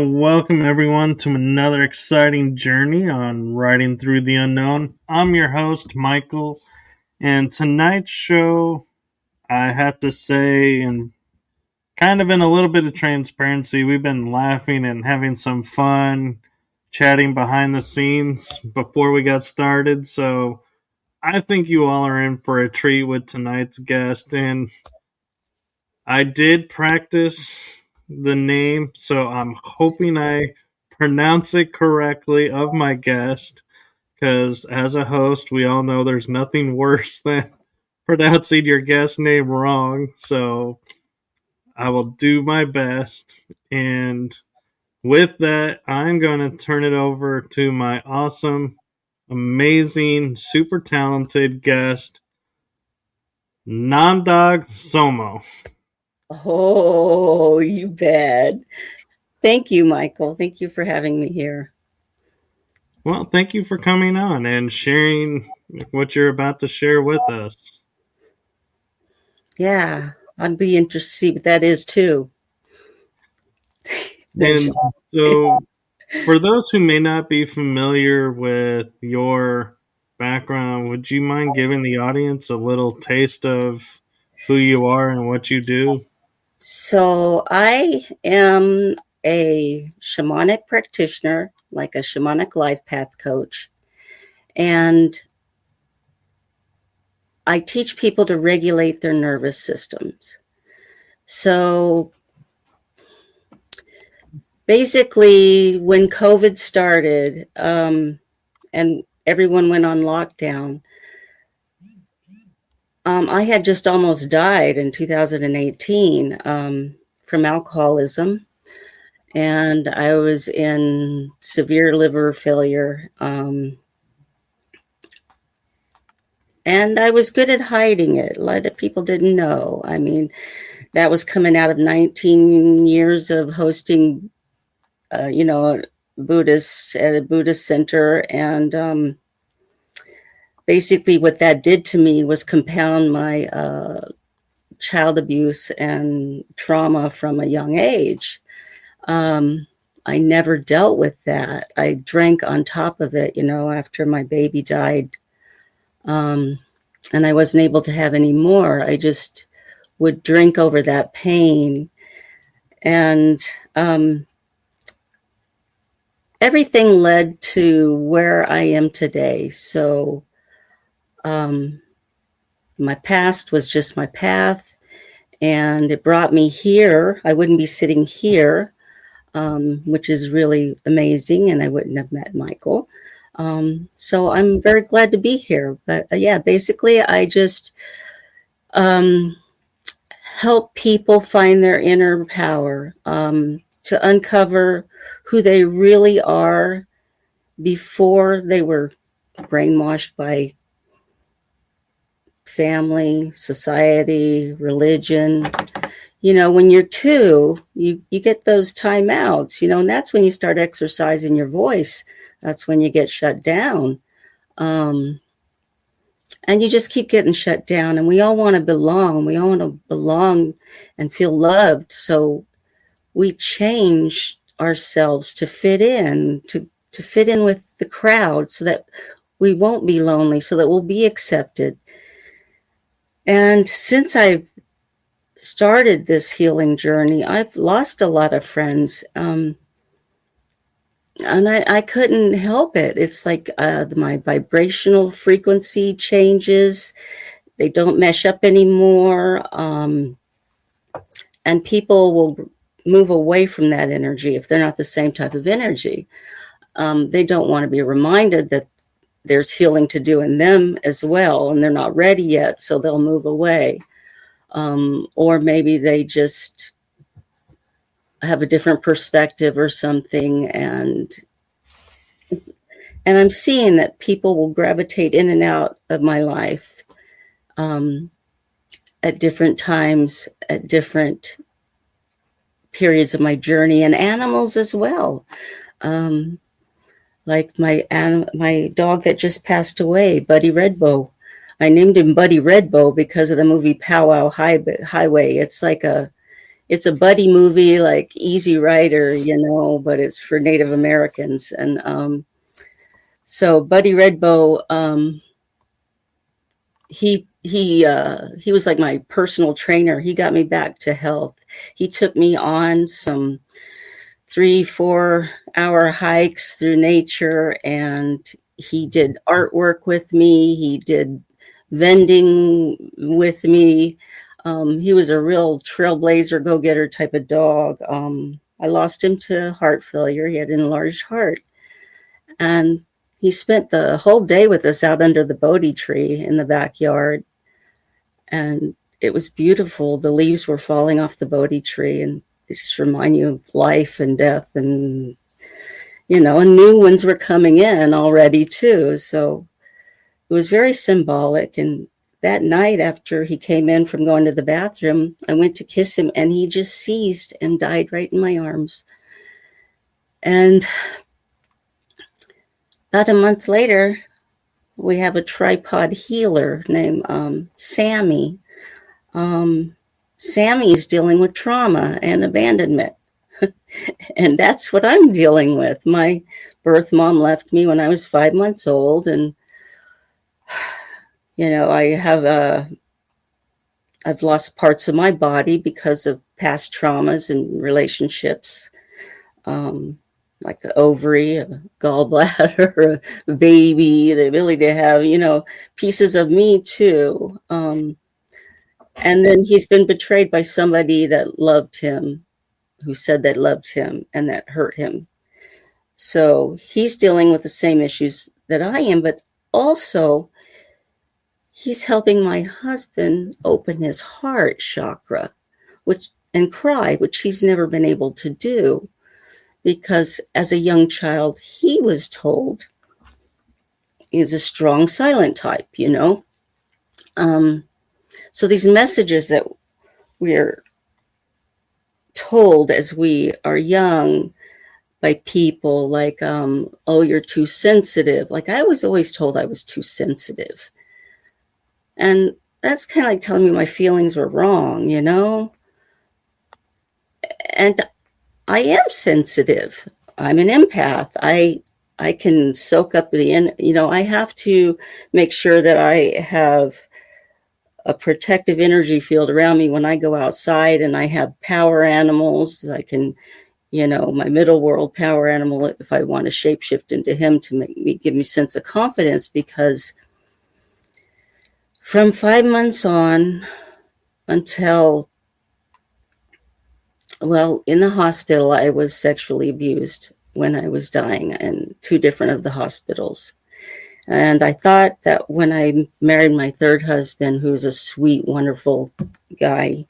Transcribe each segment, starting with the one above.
to welcome everyone to another exciting journey on Riding Through the Unknown. I'm your host, Michael, and tonight's show, I have to say, and kind of in a little bit of transparency, we've been laughing and having some fun chatting behind the scenes before we got started, so I think you all are in for a treat with tonight's guest, and I did practice the name, so I'm hoping I pronounce it correctly of my guest. Because as a host, we all know there's nothing worse than pronouncing your guest name wrong. So I will do my best. And with that, I'm going to turn it over to my awesome, amazing, super talented guest, Namdag Tsomo. Oh, you bet. Thank you, Michael. Thank you for having me here. Well, thank you for coming on and sharing what you're about to share with us. Yeah, I'd be interested to see what that is too. And so, for those who may not be familiar with your background, would you mind giving the audience a little taste of who you are and what you do? So I am a shamanic practitioner, like a shamanic life path coach. And I teach people to regulate their nervous systems. So basically, when COVID started and everyone went on lockdown, I had just almost died in 2018 from alcoholism, and I was in severe liver failure. And I was good at hiding it. A lot of people didn't know. I mean, that was coming out of 19 years of hosting, Buddhists at a Buddhist center. And basically what that did to me was compound my child abuse and trauma from a young age. I never dealt with that. I drank on top of it, after my baby died. And I wasn't able to have any more. I just would drink over that pain. And everything led to where I am today. So my past was just my path, and it brought me here. I wouldn't be sitting here, which is really amazing, and I wouldn't have met Michael. So I'm very glad to be here. But basically I just help people find their inner power, to uncover who they really are before they were brainwashed by family, society, religion. When you're two, you get those timeouts, and that's when you start exercising your voice. That's when you get shut down. And you just keep getting shut down. And we all want to belong. We all want to belong and feel loved. So we change ourselves to fit in, to fit in with the crowd so that we won't be lonely, so that we'll be accepted. And since I've started this healing journey, I've lost a lot of friends. And I couldn't help it. It's like my vibrational frequency changes. They don't mesh up anymore. And people will move away from that energy if they're not the same type of energy. They don't want to be reminded that there's healing to do in them as well, and they're not ready yet, so they'll move away. Or maybe they just have a different perspective or something, and I'm seeing that people will gravitate in and out of my life at different times, at different periods of my journey, and animals as well. Like my dog that just passed away, Buddy Redbow. I named him Buddy Redbow because of the movie Pow Wow Highway. It's like it's a buddy movie like Easy Rider, but it's for Native Americans. And so Buddy Redbow, he was like my personal trainer. He got me back to health. He took me on some 3-4 hour hikes through nature, and he did artwork with me. He did vending with me. He was a real trailblazer, go-getter type of dog. I lost him to heart failure. He had an enlarged heart. And he spent the whole day with us out under the Bodhi tree in the backyard. And it was beautiful. The leaves were falling off the Bodhi tree, and it just remind you of life and death. And, and new ones were coming in already too. So it was very symbolic. And that night after he came in from going to the bathroom, I went to kiss him, and he just seized and died right in my arms. And about a month later, we have a tripod healer named Sammy. Sammy's dealing with trauma and abandonment. And that's what I'm dealing with. My birth mom left me when I was 5 months old. And, I've lost parts of my body because of past traumas and relationships. Like an ovary, a gallbladder, a baby, the ability to have, pieces of me too. And then he's been betrayed by somebody that loved him, who said that loved him, and that hurt him. So he's dealing with the same issues that I am, but also he's helping my husband open his heart chakra, and cry, which he's never been able to do. Because as a young child, he was told he's a strong silent type, So these messages that we're told as we are young by people like, oh, you're too sensitive. Like I was always told I was too sensitive. And that's kind of like telling me my feelings were wrong, And I am sensitive. I'm an empath. I can soak up I have to make sure that I have a protective energy field around me when I go outside, and I have power animals. I can, my middle world power animal, if I want to shapeshift into him to give me a sense of confidence, because from 5 months on until, well, in the hospital, I was sexually abused when I was dying in 2 different of the hospitals. And I thought that when I married my third husband, who was a sweet, wonderful guy,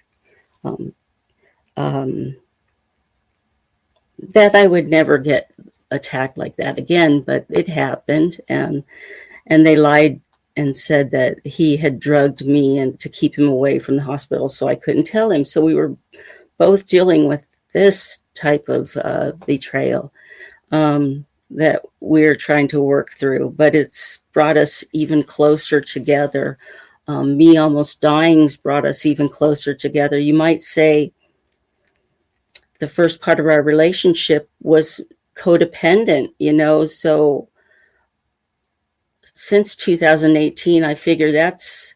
that I would never get attacked like that again, but it happened. And they lied and said that he had drugged me and to keep him away from the hospital, so I couldn't tell him. So we were both dealing with this type of betrayal that we're trying to work through, but it's brought us even closer together. Me almost dying's brought us even closer together. You might say the first part of our relationship was codependent, so since 2018, I figure that's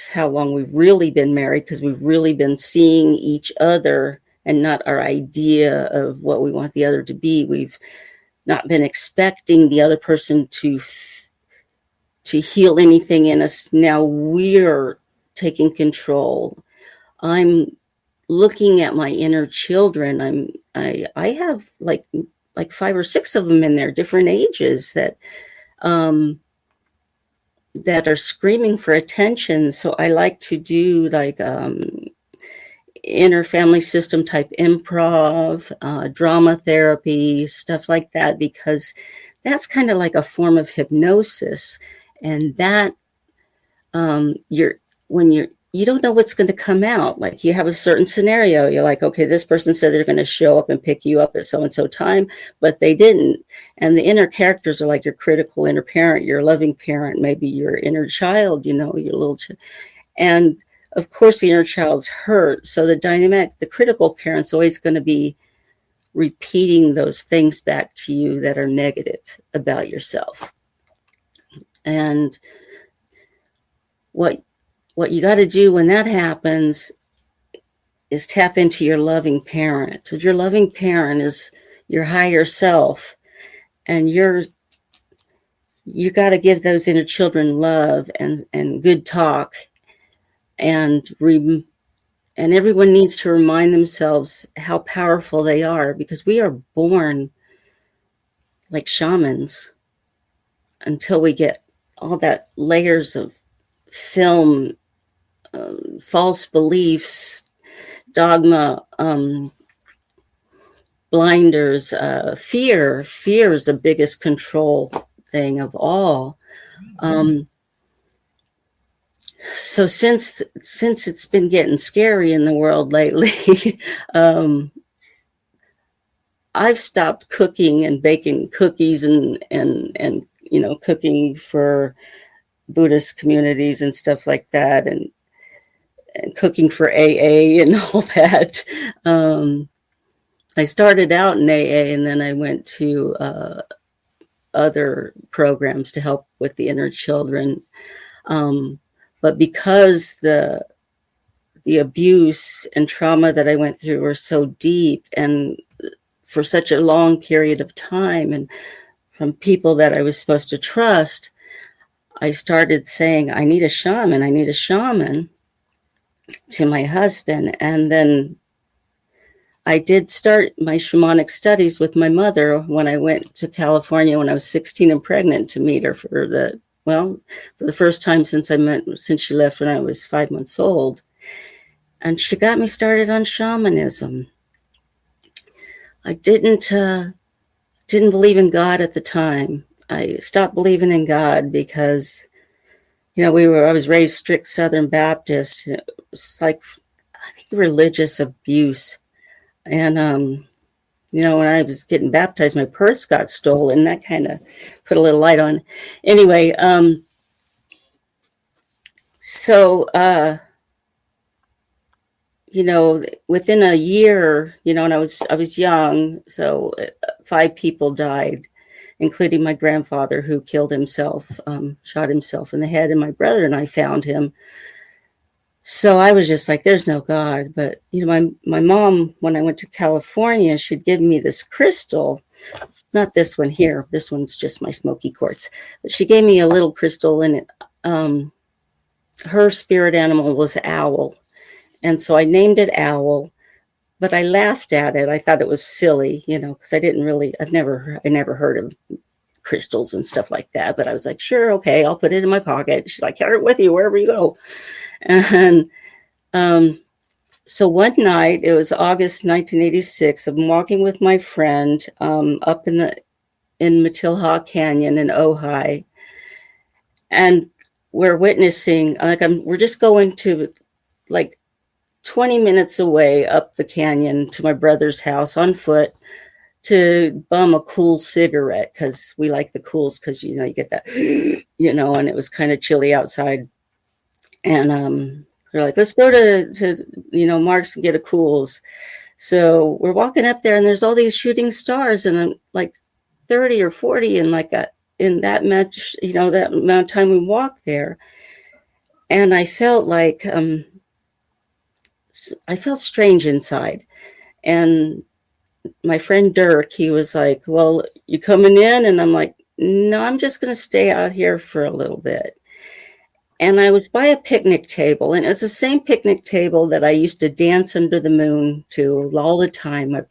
how long we've really been married, because we've really been seeing each other and not our idea of what we want the other to be. We've not been expecting the other person to heal anything in us. Now we're taking control. I'm looking at my inner children. I have like 5 or 6 of them in there, different ages, that are screaming for attention. So I like to do like inner family system type improv, drama therapy, stuff like that, because that's kind of like a form of hypnosis. And that you don't know what's going to come out. Like you have a certain scenario, you're like, okay, this person said they're going to show up and pick you up at so-and-so time, but they didn't. And the inner characters are like your critical inner parent, your loving parent, maybe your inner child, your little and of course, the inner child's hurt. So the dynamic, the critical parent's always going to be repeating those things back to you that are negative about yourself. And what you got to do when that happens is tap into your loving parent. Because your loving parent is your higher self, and you got to give those inner children love and good talk, and everyone needs to remind themselves how powerful they are, because we are born like shamans until we get all that layers of film, false beliefs, dogma, blinders, fear. Fear is the biggest control thing of all. So since it's been getting scary in the world lately, I've stopped cooking and baking cookies and cooking for Buddhist communities and stuff like that, and cooking for AA and all that. I started out in AA, and then I went to other programs to help with the inner children. But because the abuse and trauma that I went through were so deep and for such a long period of time, and from people that I was supposed to trust, I started saying, I need a shaman to my husband. And then I did start my shamanic studies with my mother when I went to California when I was 16 and pregnant, to meet her for the first time since she left when I was 5 months old. And she got me started on shamanism. I didn't believe in God at the time. I stopped believing in God because, I was raised strict Southern Baptist. It was like, I think, religious abuse. And, when I was getting baptized, my purse got stolen. That kind of put a little light on. Anyway, within a year, and I was young, so 5 people died, including my grandfather, who killed himself, shot himself in the head, and my brother and I found him. So I was just like, there's no God. But, my mom, when I went to California, she'd give me this crystal, not this one here. This one's just my smoky quartz. But she gave me a little crystal, and her spirit animal was owl. And so I named it Owl, but I laughed at it. I thought it was silly, because I never heard of crystals and stuff like that. But I was like, sure, okay, I'll put it in my pocket. She's like, carry it with you wherever you go. And so one night, it was August 1986. I'm walking with my friend up in Matilha Canyon in Ojai, and we're witnessing. We're just going to 20 minutes away up the canyon to my brother's house on foot to bum a cool cigarette, because we like the cools, because you get that and it was kind of chilly outside, and we're like, let's go to Mark's and get a cools. So we're walking up there, and there's all these shooting stars, and I'm like 30 or 40, and in that much that amount of time we walked there, and I felt like I felt strange inside. And my friend Dirk, he was like, well, you coming in? And I'm like, no, I'm just going to stay out here for a little bit. And I was by a picnic table, and it was the same picnic table that I used to dance under the moon to all the time. I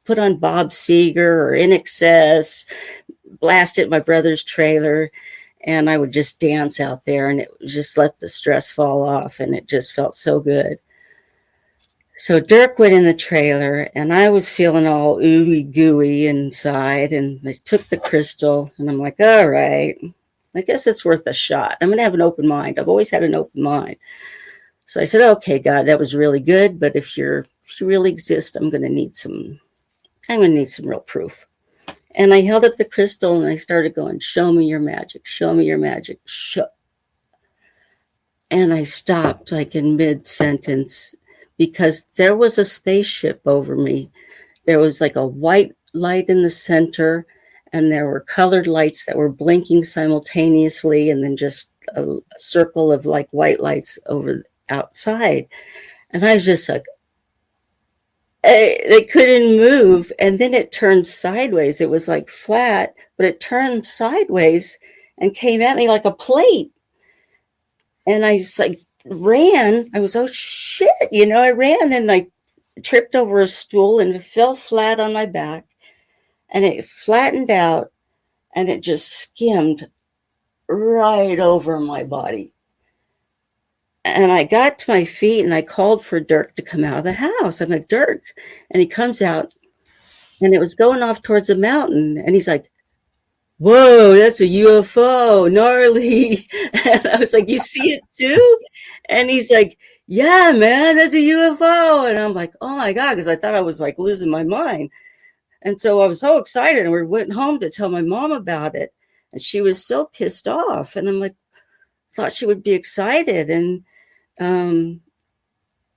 put on Bob Seger or In Excess, blast at my brother's trailer, and I would just dance out there, and it would just let the stress fall off, and it just felt so good. So Dirk went in the trailer, and I was feeling all ooey gooey inside, and I took the crystal, and I'm like, all right, I guess it's worth a shot. I'm going to have an open mind. I've always had an open mind. So I said, okay, God, that was really good, but if you really exist, I'm going to need some real proof. And I held up the crystal, and I started going, show me your magic, show me your magic, show. And I stopped like in mid sentence because there was a spaceship over me. There was like a white light in the center, and there were colored lights that were blinking simultaneously, and then just a circle of like white lights over outside. And I was just like, they couldn't move. And then it turned sideways. It was like flat, but it turned sideways and came at me like a plate. And I just like ran. I was, oh shit, I ran and I tripped over a stool and fell flat on my back, and it flattened out and it just skimmed right over my body. And I got to my feet and I called for Dirk to come out of the house. I'm like, Dirk. And he comes out and it was going off towards the mountain. And he's like, whoa, that's a UFO, gnarly. And I was like, you see it too? And he's like, yeah, man, that's a UFO. And I'm like, oh my God, because I thought I was like losing my mind. And so I was so excited, and we went home to tell my mom about it. And she was so pissed off. And I'm like, thought she would be excited. And um,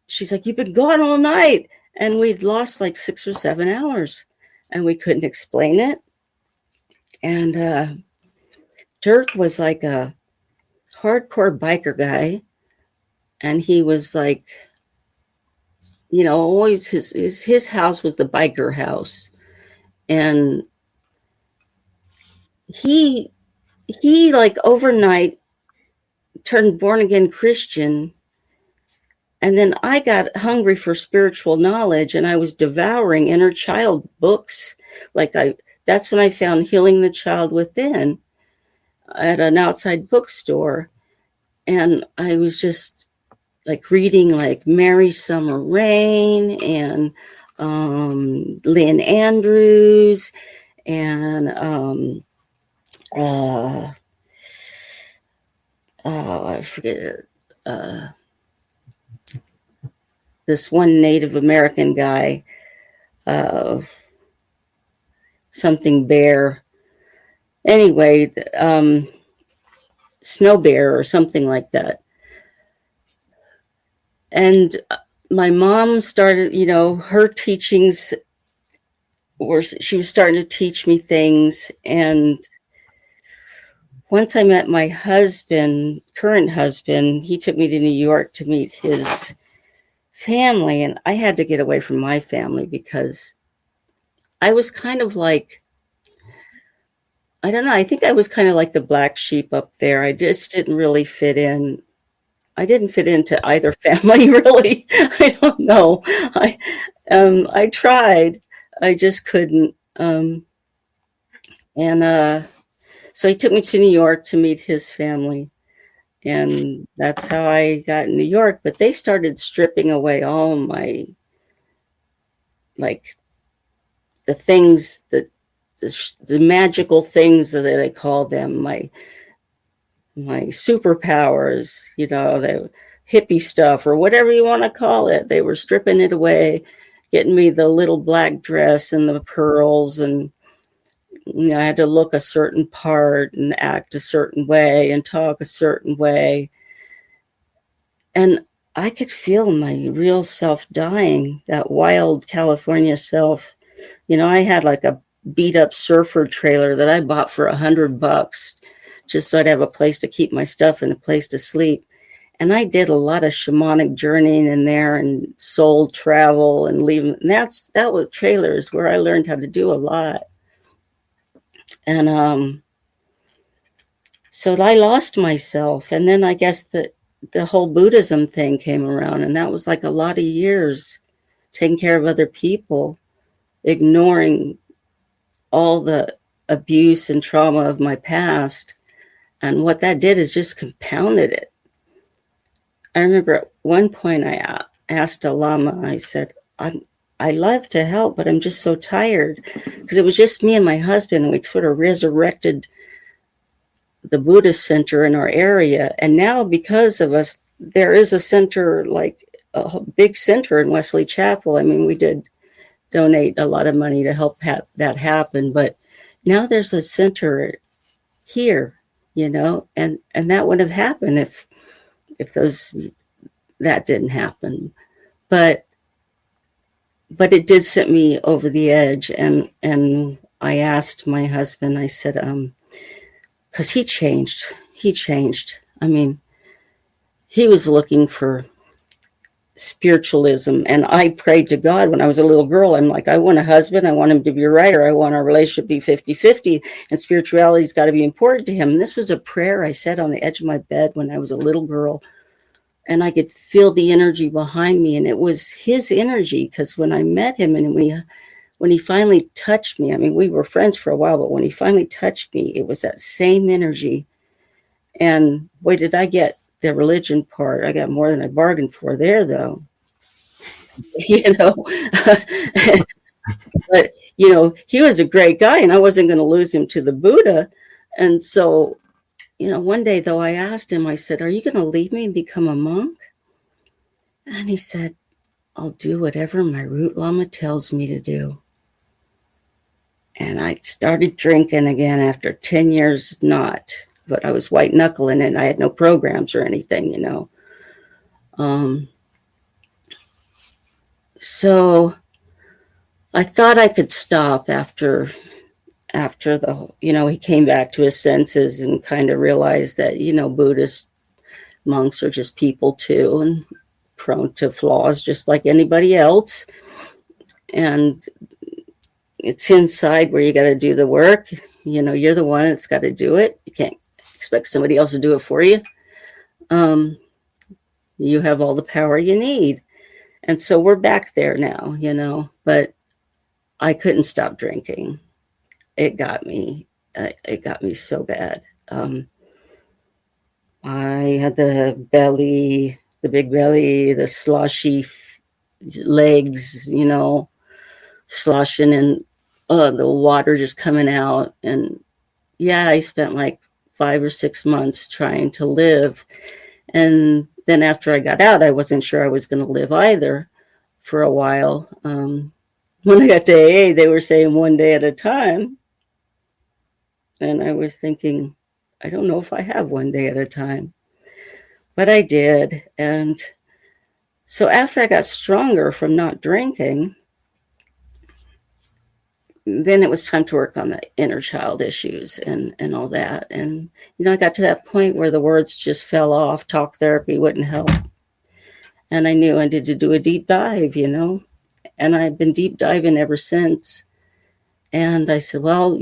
she's like, you've been gone all night. And we'd lost like 6 or 7 hours, and we couldn't explain it. And Dirk was like a hardcore biker guy. And he was like, always his house was the biker house. And he like overnight turned born again Christian. And then I got hungry for spiritual knowledge, and I was devouring inner child books. That's when I found Healing the Child Within at an outside bookstore. And I was just like reading like Mary Summer Rain and Lynn Andrews and I forget it. This one Native American guy, something bear. Anyway, Snow Bear or something like that. And my mom started, her teachings she was starting to teach me things. And once I met my current husband, he took me to New York to meet his family. And I had to get away from my family because I was kind of like, I don't know, I think I was kind of like the black sheep up there. I just didn't really fit in. I didn't fit into either family, really. I don't know. I tried. I just couldn't. And so he took me to New York to meet his family. And that's how I got in New York. But they started stripping away all my, like, the things that, the magical things that I call them, my superpowers, the hippie stuff or whatever you want to call it. They were stripping it away, getting me the little black dress and the pearls, and I had to look a certain part and act a certain way and talk a certain way. And I could feel my real self dying, that wild California self. I had like a beat up surfer trailer that I bought for $100 just so I'd have a place to keep my stuff and a place to sleep. And I did a lot of shamanic journeying in there and soul travel and leaving. And that was trailers where I learned how to do a lot. And so I lost myself. And then I guess the whole Buddhism thing came around, and that was like a lot of years taking care of other people, ignoring all the abuse and trauma of my past. And what that did is just compounded it. I remember at one point I asked a lama, I said, I love to help, but I'm just so tired. Because it was just me and my husband, and we sort of resurrected the Buddhist center in our area. And now because of us, there is a center, like a big center in Wesley Chapel. I mean, we did donate a lot of money to help that happen. But now there's a center here, and that would have happened if if those that didn't happen. But it did set me over the edge, and I asked my husband. I said, because he changed. I mean, he was looking for spiritualism, and I prayed to God when I was a little girl. I'm like, I want a husband, I want him to be a writer, I want our relationship to be 50-50, and spirituality's got to be important to him. And this was a prayer I said on the edge of my bed when I was a little girl, and I could feel the energy behind me, and it was his energy. Because when I met him, and when he finally touched me, I mean, we were friends for a while, but when he finally touched me, it was that same energy. And boy, did I get the religion part. I got more than I bargained for there, though. you know but he was a great guy, and I wasn't going to lose him to the Buddha. And so, one day, though, I asked him, I said, are you going to leave me and become a monk? And he said, I'll do whatever my root lama tells me to do. And I started drinking again after 10 years not, but I was white knuckling it. I had no programs or anything. So I thought I could stop after he came back to his senses and kind of realized that, Buddhist monks are just people too, and prone to flaws just like anybody else. And it's inside where you got to do the work. You're the one that's got to do it. You can't expect somebody else to do it for you. You have all the power you need. And so we're back there now, but I couldn't stop drinking. It got me so bad. I had the big belly, the sloshy legs, sloshing, and the water just coming out. And yeah, I spent like 5 or 6 months trying to live. And then after I got out, I wasn't sure I was going to live either for a while. When I got to AA, they were saying one day at a time. And I was thinking, I don't know if I have one day at a time. But I did. And so after I got stronger from not drinking, then it was time to work on the inner child issues and all that. And, I got to that point where the words just fell off. Talk therapy wouldn't help. And I knew I needed to do a deep dive, and I've been deep diving ever since. And I said, well,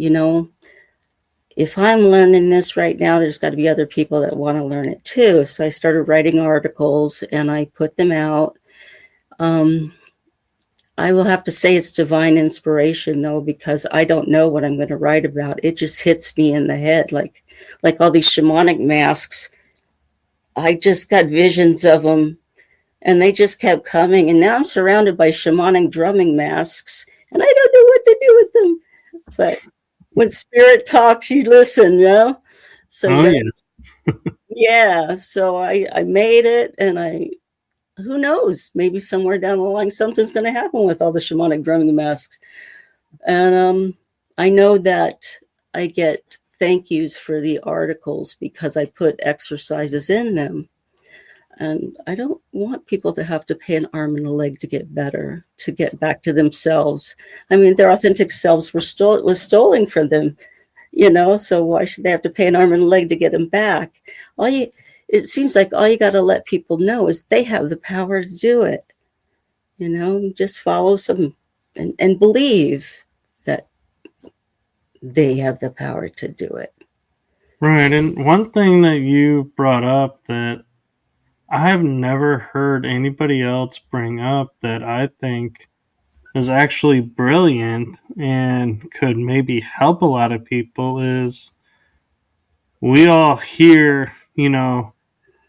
if I'm learning this right now, there's got to be other people that want to learn it too. So I started writing articles and I put them out. I will have to say it's divine inspiration, though, because I don't know what I'm going to write about. It just hits me in the head, like all these shamanic masks. I just got visions of them, and they just kept coming. And now I'm surrounded by shamanic drumming masks, and I don't know what to do with them. But when spirit talks, you listen, So yeah. So I made it, and who knows? Maybe somewhere down the line, something's going to happen with all the shamanic drumming masks. And I know that I get thank yous for the articles because I put exercises in them. And I don't want people to have to pay an arm and a leg to get better, to get back to themselves. I mean, their authentic selves was stolen from them, so why should they have to pay an arm and a leg to get them back? It seems like all you got to let people know is they have the power to do it. Just follow some and believe that they have the power to do it. Right. And one thing that you brought up that I have never heard anybody else bring up that I think is actually brilliant and could maybe help a lot of people is we all hear,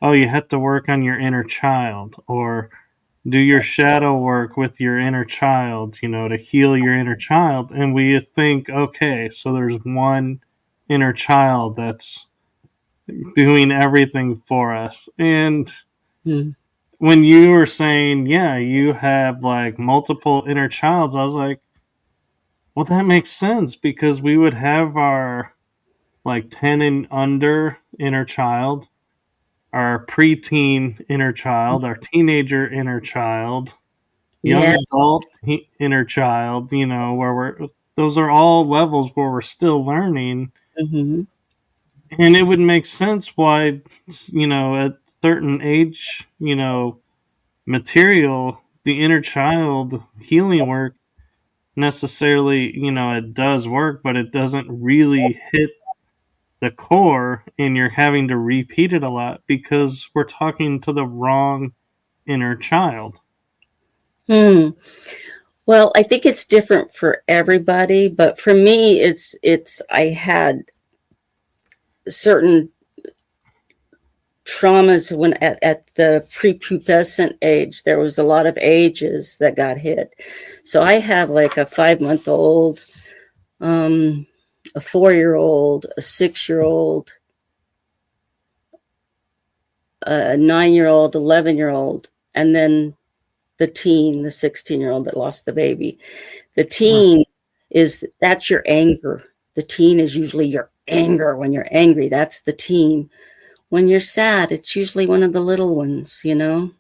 oh, you have to work on your inner child or do your shadow work with your inner child, to heal your inner child. And we think, okay, so there's one inner child that's doing everything for us. And when you were saying, yeah, you have like multiple inner childs, I was like, well, that makes sense because we would have our like 10 and under inner child, our preteen inner child, our teenager inner child, young Yeah. adult inner child, where those are all levels where we're still learning. Hmm. And it would make sense why, at certain age, material, the inner child healing work necessarily, it does work, but it doesn't really hit the core, and you're having to repeat it a lot because we're talking to the wrong inner child. Hmm. Well, I think it's different for everybody, but for me, it's I had certain traumas when at the prepubescent age. There was a lot of ages that got hit. So I have like a 5 month old, um, a 4 year old, a 6 year old, a 9 year old, 11 year old, and then the teen, the 16 year old that lost the baby. The teen that's your anger. The teen is usually your anger. When you're angry, that's the teen. When you're sad, it's usually one of the little ones. And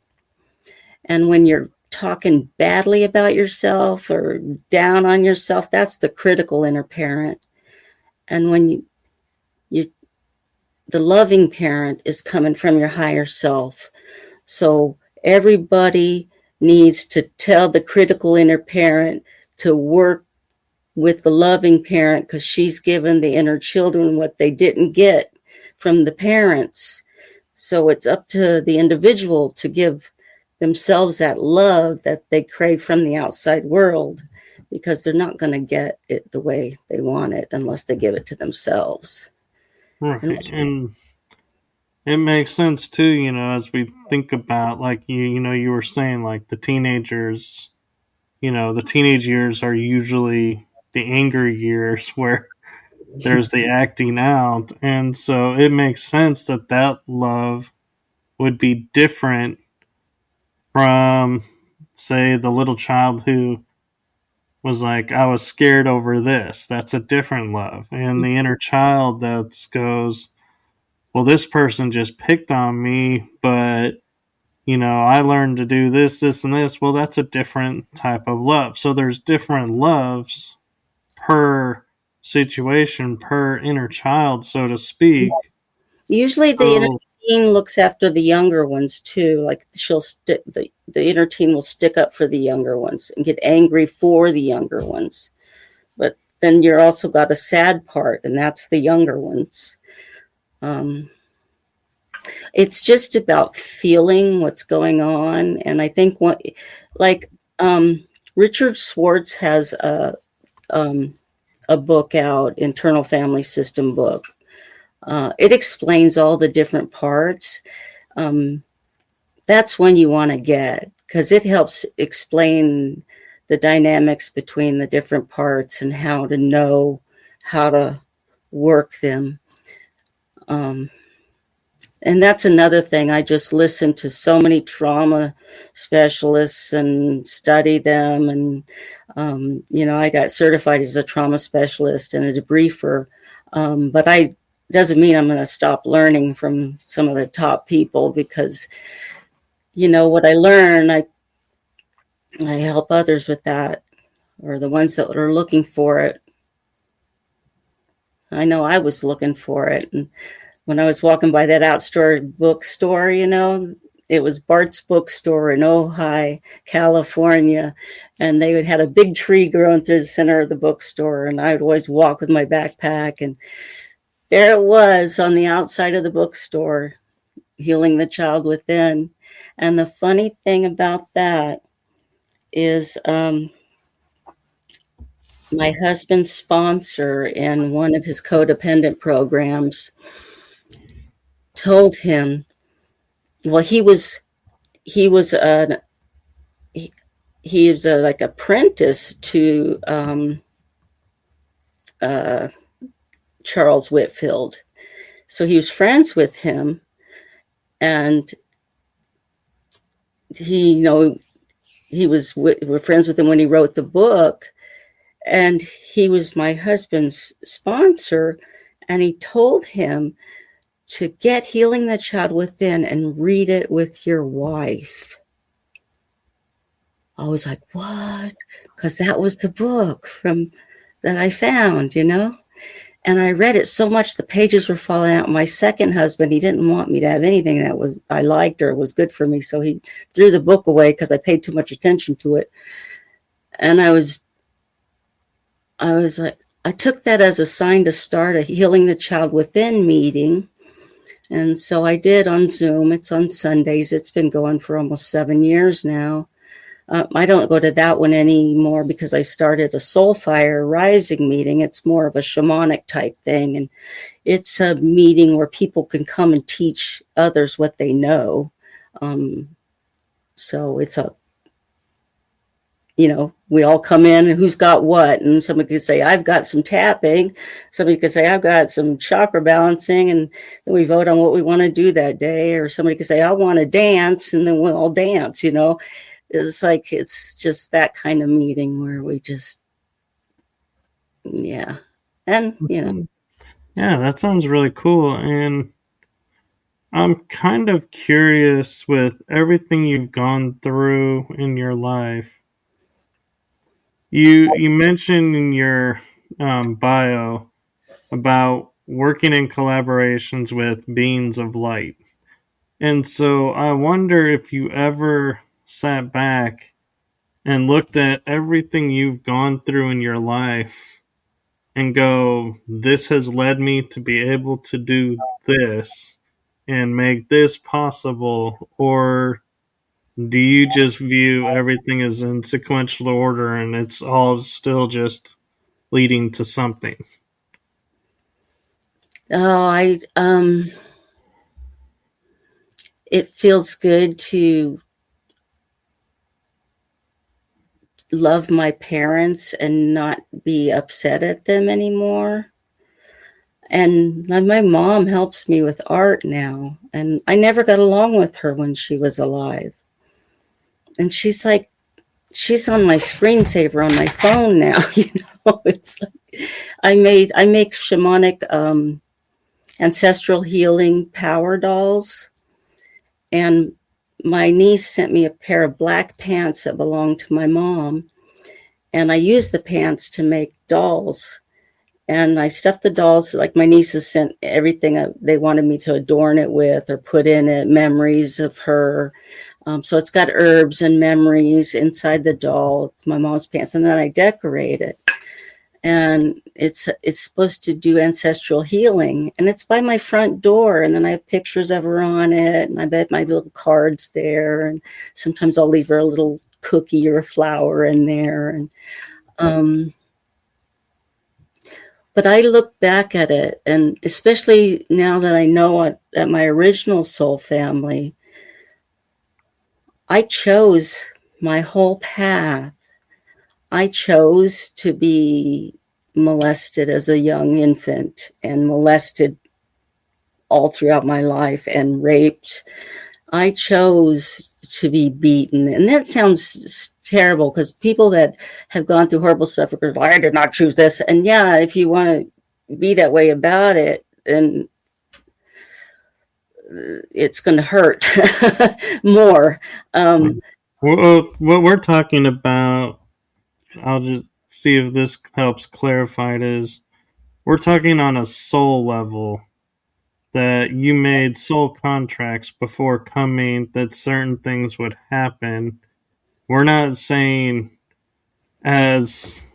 when you're talking badly about yourself or down on yourself, that's the critical inner parent. And when you the loving parent is coming from your higher self. So everybody needs to tell the critical inner parent to work with the loving parent, because she's given the inner children what they didn't get from the parents. So it's up to the individual to give themselves that love that they crave from the outside world, because they're not going to get it the way they want it unless they give it to themselves. And Right. And it makes sense too, as we think about, like, you were saying, like, the teenagers, the teenage years are usually the anger years where there's the acting out. And so it makes sense that that love would be different from, say, the little child who was like, I was scared over this. That's a different love. And the inner child that goes, well, this person just picked on me, but I learned to do this, this, and this. Well, that's a different type of love. So there's different loves per situation, per inner child, so to speak. usually the inner So, teen looks after the younger ones too. Like the inner teen will stick up for the younger ones and get angry for the younger ones. But then you're also got a sad part, and that's the younger ones. Um, it's just about feeling what's going on. And I think like um, Richard Schwartz has a book out, Internal Family System book. It explains all the different parts. Um, that's one you want to get, because it helps explain the dynamics between the different parts and how to know how to work them. Um, and that's another thing. I just listen to so many trauma specialists and study them. And, I got certified as a trauma specialist and a debriefer. But I doesn't mean I'm going to stop learning from some of the top people, because, what I learn, I help others with that, or the ones that are looking for it. I know I was looking for it. And when I was walking by that outdoor bookstore, it was Bart's Bookstore in Ojai, California. And they had a big tree growing through the center of the bookstore. And I would always walk with my backpack. And there it was on the outside of the bookstore, healing the child within. And the funny thing about that is my husband's sponsor in one of his codependent programs told him, well, he, he was a like apprentice to uh, Charles Whitfield, so he was friends with him, and we're friends with him when he wrote the book, and he was my husband's sponsor, and he told him to get Healing the Child Within and read it with your wife. I was like, what? Because that was the book from that I found, And I read it so much the pages were falling out. My second husband, he didn't want me to have anything that was I liked or was good for me, so he threw the book away because I paid too much attention to it. And I was like, I took that as a sign to start a Healing the Child Within meeting. And so I did on Zoom. It's on Sundays. It's been going for almost 7 years now. I don't go to that one anymore because I started a Soul Fire Rising meeting. It's more of a shamanic type thing. And it's a meeting where people can come and teach others what they know. So it's we all come in and who's got what. And somebody could say, I've got some tapping. Somebody could say, I've got some chakra balancing. And then we vote on what we want to do that day. Or somebody could say, I want to dance. And then we'll all dance, It's like, it's just that kind of meeting where we just, yeah. And, Yeah, that sounds really cool. And I'm kind of curious with everything you've gone through in your life. You mentioned in your bio about working in collaborations with beings of light. And so I wonder if you ever sat back and looked at everything you've gone through in your life and go, this has led me to be able to do this and make this possible, or do you just view everything as in sequential order and it's all still just leading to something? It feels good to love my parents and not be upset at them anymore. And my mom helps me with art now. And I never got along with her when she was alive. And she's on my screensaver on my phone now. It's like I make shamanic ancestral healing power dolls. And my niece sent me a pair of black pants that belonged to my mom. And I used the pants to make dolls. And I stuffed the dolls, like my nieces sent everything they wanted me to adorn it with or put in it, memories of her. So it's got herbs and memories inside the doll. It's my mom's pants. And then I decorate it. And it's supposed to do ancestral healing. And it's by my front door. And then I have pictures of her on it. And I bet my little cards there. And sometimes I'll leave her a little cookie or a flower in there. And but I look back at it, and especially now that I know at my original soul family, I chose my whole path. I chose to be molested as a young infant and molested all throughout my life and raped. I chose to be beaten. And that sounds terrible because people that have gone through horrible stuff are like, I did not choose this. And yeah, if you want to be that way about it, then it's going to hurt more. Well, what we're talking about, I'll just see if this helps clarify it, is we're talking on a soul level that you made soul contracts before coming that certain things would happen. We're not saying as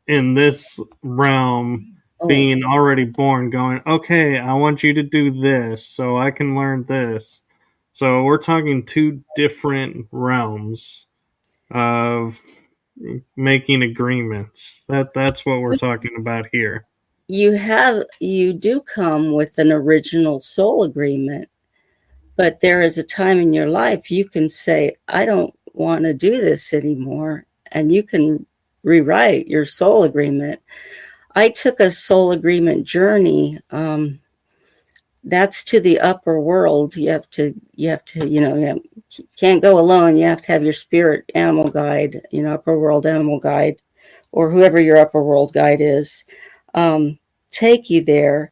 in this realm being already born going, okay, I want you to do this so I can learn this. So we're talking two different realms of making agreements. That's what we're talking about here. You do come with an original soul agreement, but there is a time in your life you can say, I don't want to do this anymore, and you can rewrite your soul agreement. I took a soul agreement journey. That's to the upper world. You can't go alone. You have to have your spirit animal guide, upper world animal guide, or whoever your upper world guide is, take you there.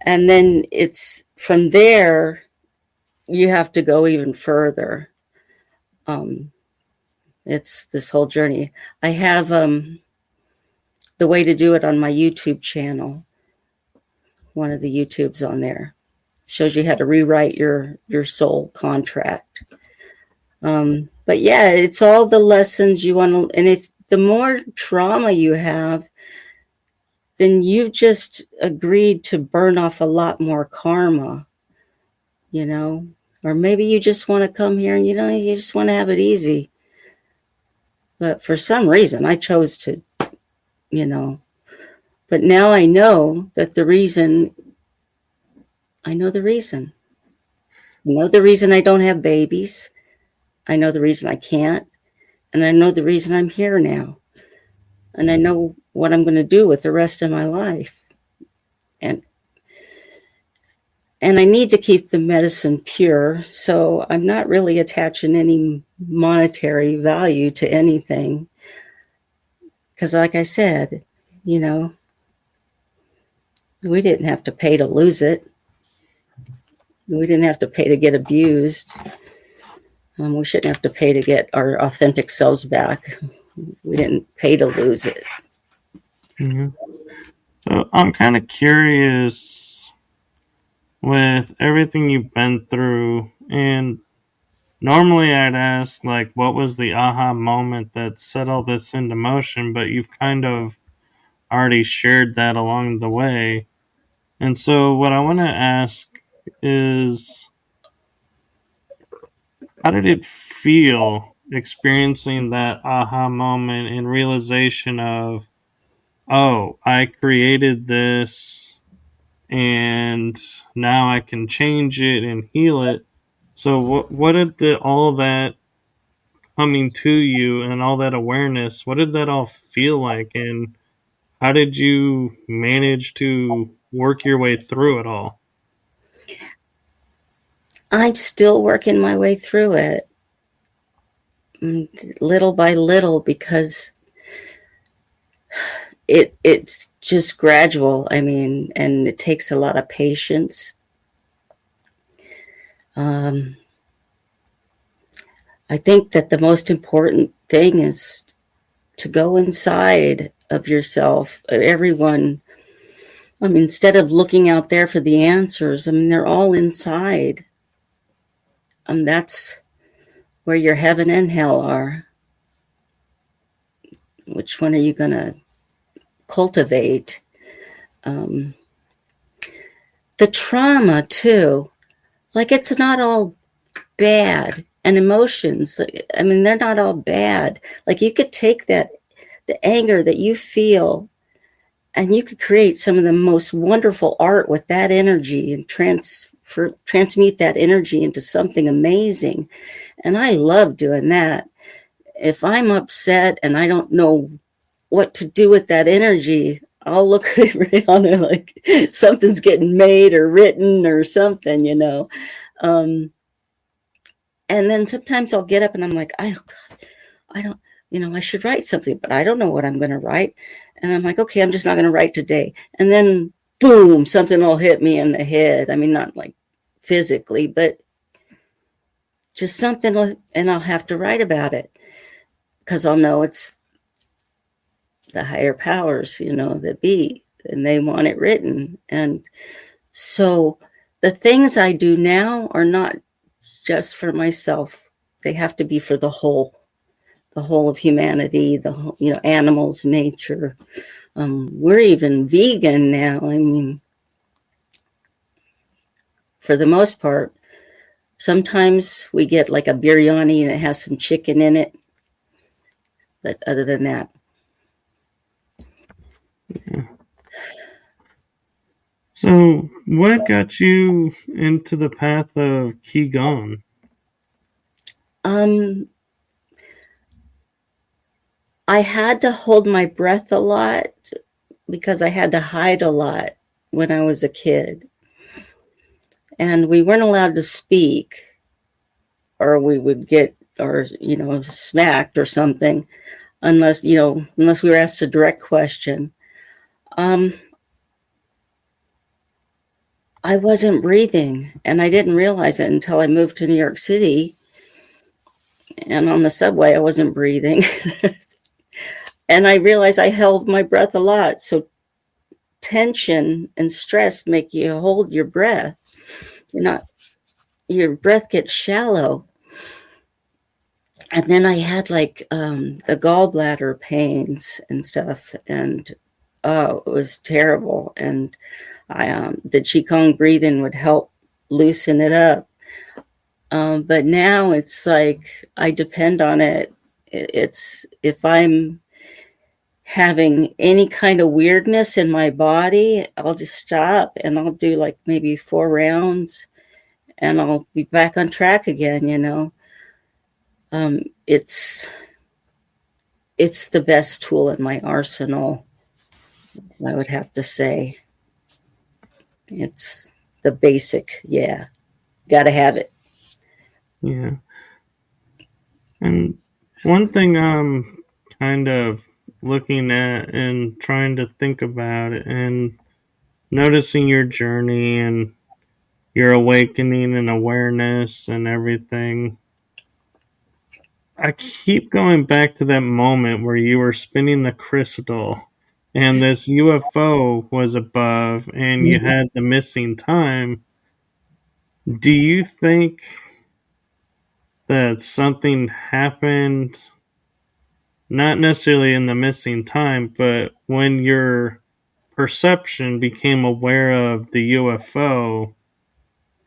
And then it's from there, you have to go even further. It's this whole journey. I have the way to do it on my YouTube channel. One of the YouTubes on there shows you how to rewrite your soul contract. But yeah, it's all the lessons you want to, and if the more trauma you have, then you just agreed to burn off a lot more karma, you know? Or maybe you just want to come here and, you just want to have it easy. But for some reason, I chose to, you know. But now I know that I know the reason. I know the reason I don't have babies. I know the reason I can't. And I know the reason I'm here now. And I know what I'm going to do with the rest of my life. And I need to keep the medicine pure, so I'm not really attaching any monetary value to anything. Because like I said, we didn't have to pay to lose it. We didn't have to pay to get abused. We shouldn't have to pay to get our authentic selves back. We didn't pay to lose it. Mm-hmm. So I'm kind of curious with everything you've been through, and normally I'd ask, like, what was the aha moment that set all this into motion, but you've kind of already shared that along the way. And so what I want to ask is, how did it feel experiencing that aha moment and realization of, oh, I created this and now I can change it and heal it? So what did all that coming to you and all that awareness, what did that all feel like, and how did you manage to work your way through it all? I'm still working my way through it, little by little, because it's just gradual. I mean, and it takes a lot of patience. I think that the most important thing is to go inside of yourself. Everyone, I mean, instead of looking out there for the answers, I mean, they're all inside. And that's where your heaven and hell are. Which one are you going to cultivate? The trauma, too. Like, it's not all bad. And emotions, I mean, they're not all bad. Like, you could take the anger that you feel, and you could create some of the most wonderful art with that energy and transmute that energy into something amazing. And I love doing that. If I'm upset and I don't know what to do with that energy, I'll look right on it like something's getting made or written or something, and then sometimes I'll get up and I'm like, I don't, I should write something, but I don't know what I'm going to write. And I'm like, okay, I'm just not going to write today. And then boom, something will hit me in the head. I mean, not like physically, but just something, and I'll have to write about it because I'll know it's the higher powers, that be, and they want it written. And so the things I do now are not just for myself. They have to be for the whole of humanity, the whole, animals, nature. We're even vegan now. I mean, for the most part, sometimes we get like a biryani and it has some chicken in it. But other than that. So what got you into the path of Qigong? I had to hold my breath a lot because I had to hide a lot when I was a kid. And we weren't allowed to speak, or we would get, or, smacked or something, unless we were asked a direct question. I wasn't breathing, and I didn't realize it until I moved to New York City. And on the subway, I wasn't breathing. And I realized I held my breath a lot. So tension and stress make you hold your breath. You're not, your breath gets shallow. And then I had like the gallbladder pains and stuff, and oh, it was terrible. And the qigong breathing would help loosen it up. But now it's like I depend on it. It's if I'm having any kind of weirdness in my body, I'll just stop and I'll do like maybe 4 rounds, and I'll be back on track again. Um, it's it's the best tool in my arsenal. I would have to say it's the basic. Yeah, got to have it. Yeah. And one thing I'm kind of looking at and trying to think about it and noticing your journey and your awakening and awareness and everything. I keep going back to that moment where you were spinning the crystal and this UFO was above and you had the missing time. Do you think that something happened, not necessarily in the missing time, but when your perception became aware of the UFO?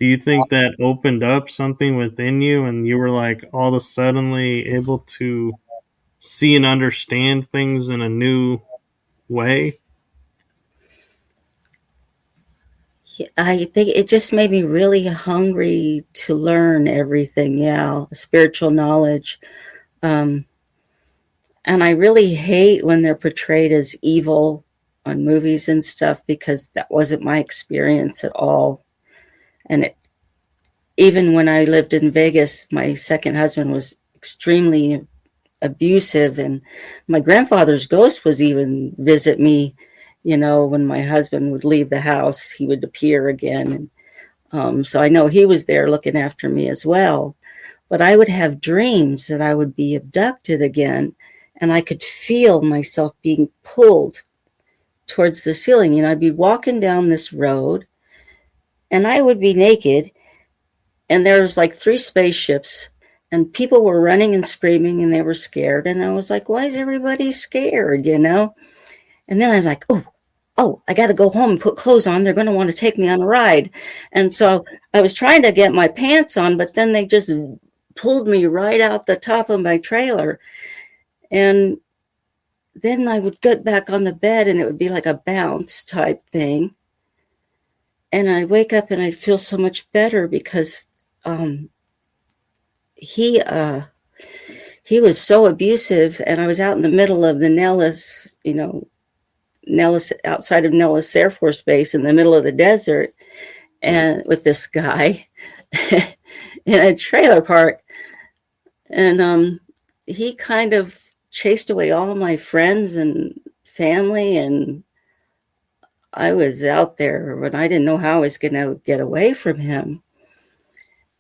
Do you think that opened up something within you and you were like all of a suddenly able to see and understand things in a new way? I think it just made me really hungry to learn everything. Yeah, spiritual knowledge. Um, and I really hate when they're portrayed as evil on movies and stuff, because that wasn't my experience at all. And even when I lived in Vegas, my second husband was extremely abusive, and my grandfather's ghost was even visit me. When my husband would leave the house, he would appear again. And so I know he was there looking after me as well. But I would have dreams that I would be abducted again, and I could feel myself being pulled towards the ceiling. I'd be walking down this road, and I would be naked, and there was like 3 spaceships, and people were running and screaming, and they were scared. And I was like, why is everybody scared? And then I'm like, oh, I got to go home and put clothes on. They're going to want to take me on a ride. And so I was trying to get my pants on, but then they just pulled me right out the top of my trailer. And then I would get back on the bed, and it would be like a bounce type thing. And I'd wake up and I'd feel so much better, because he he was so abusive, and I was out in the middle of the Nellis, outside of Nellis Air Force Base, in the middle of the desert, and with this guy in a trailer park. And he kind of chased away all my friends and family, and I was out there when I didn't know how I was going to get away from him.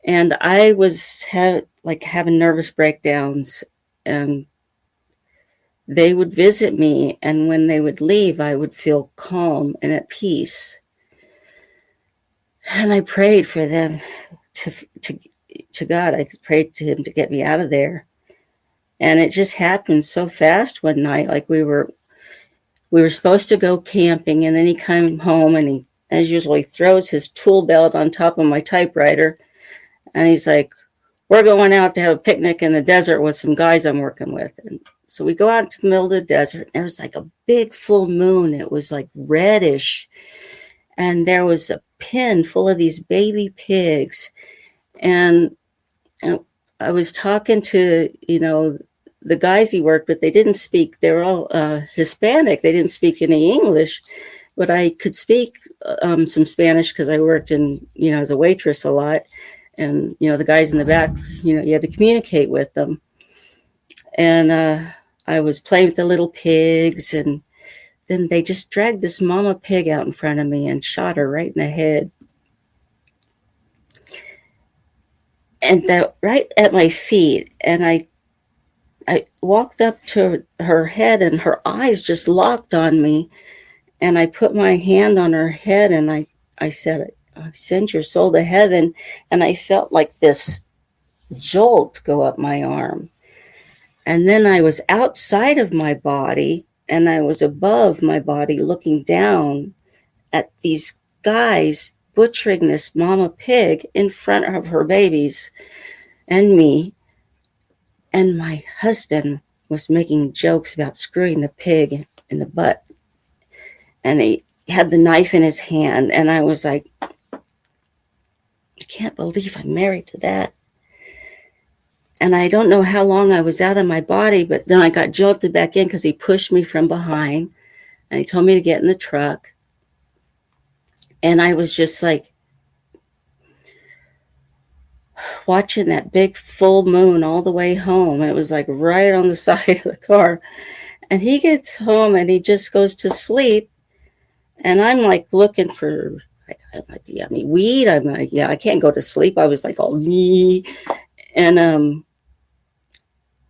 And I was having nervous breakdowns, and they would visit me, and when they would leave, I would feel calm and at peace. And I prayed for them to God. I prayed to him to get me out of there. And it just happened so fast one night. Like we were supposed to go camping, and then he came home, and he, as usual, he throws his tool belt on top of my typewriter, and he's like, we're going out to have a picnic in the desert with some guys I'm working with. And so we go out to the middle of the desert. There was like a big full moon. It was like reddish. And there was a pen full of these baby pigs. And I was talking to, the guys he worked with. They didn't speak, they were all Hispanic. They didn't speak any English, but I could speak some Spanish, because I worked as a waitress a lot. And, the guys in the back, you had to communicate with them. And I was playing with the little pigs, and then they just dragged this mama pig out in front of me and shot her right in the head. and right at my feet. And I walked up to her head, and her eyes just locked on me. And I put my hand on her head, and I said, I send your soul to heaven. And I felt like this jolt go up my arm. And then I was outside of my body, and I was above my body looking down at these guys butchering this mama pig in front of her babies and me. And my husband was making jokes about screwing the pig in the butt. And he had the knife in his hand. And I was like, I can't believe I'm married to that. And I don't know how long I was out of my body, but then I got jolted back in because he pushed me from behind and he told me to get in the truck. And I was just like watching that big full moon all the way home. It was like right on the side of the car. And he gets home and he just goes to sleep. And I'm like looking for, yeah, I mean, weed. I'm like, yeah, I can't go to sleep. I was like all, and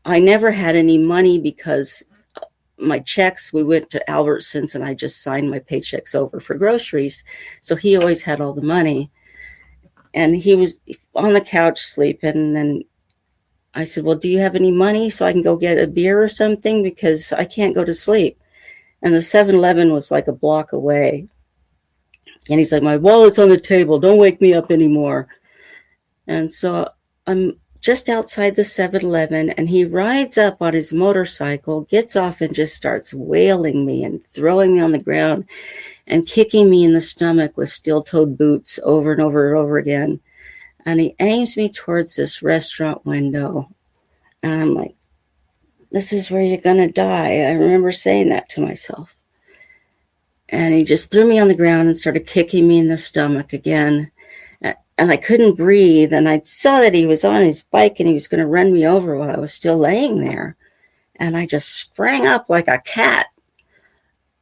I never had any money because my checks, we went to Albertsons and I just signed my paychecks over for groceries. So he always had all the money. And he was on the couch sleeping. And I said, well, do you have any money so I can go get a beer or something? Because I can't go to sleep. And the 7-Eleven was like a block away. And he's like, my wallet's on the table. Don't wake me up anymore. And so I'm just outside the 7-Eleven, and he rides up on his motorcycle, gets off, and just starts wailing me and throwing me on the ground and kicking me in the stomach with steel-toed boots over and over and over again. And he aims me towards this restaurant window. And I'm like, this is where you're going to die. I remember saying that to myself. And he just threw me on the ground and started kicking me in the stomach again. And I couldn't breathe. And I saw that he was on his bike and he was going to run me over while I was still laying there. And I just sprang up like a cat.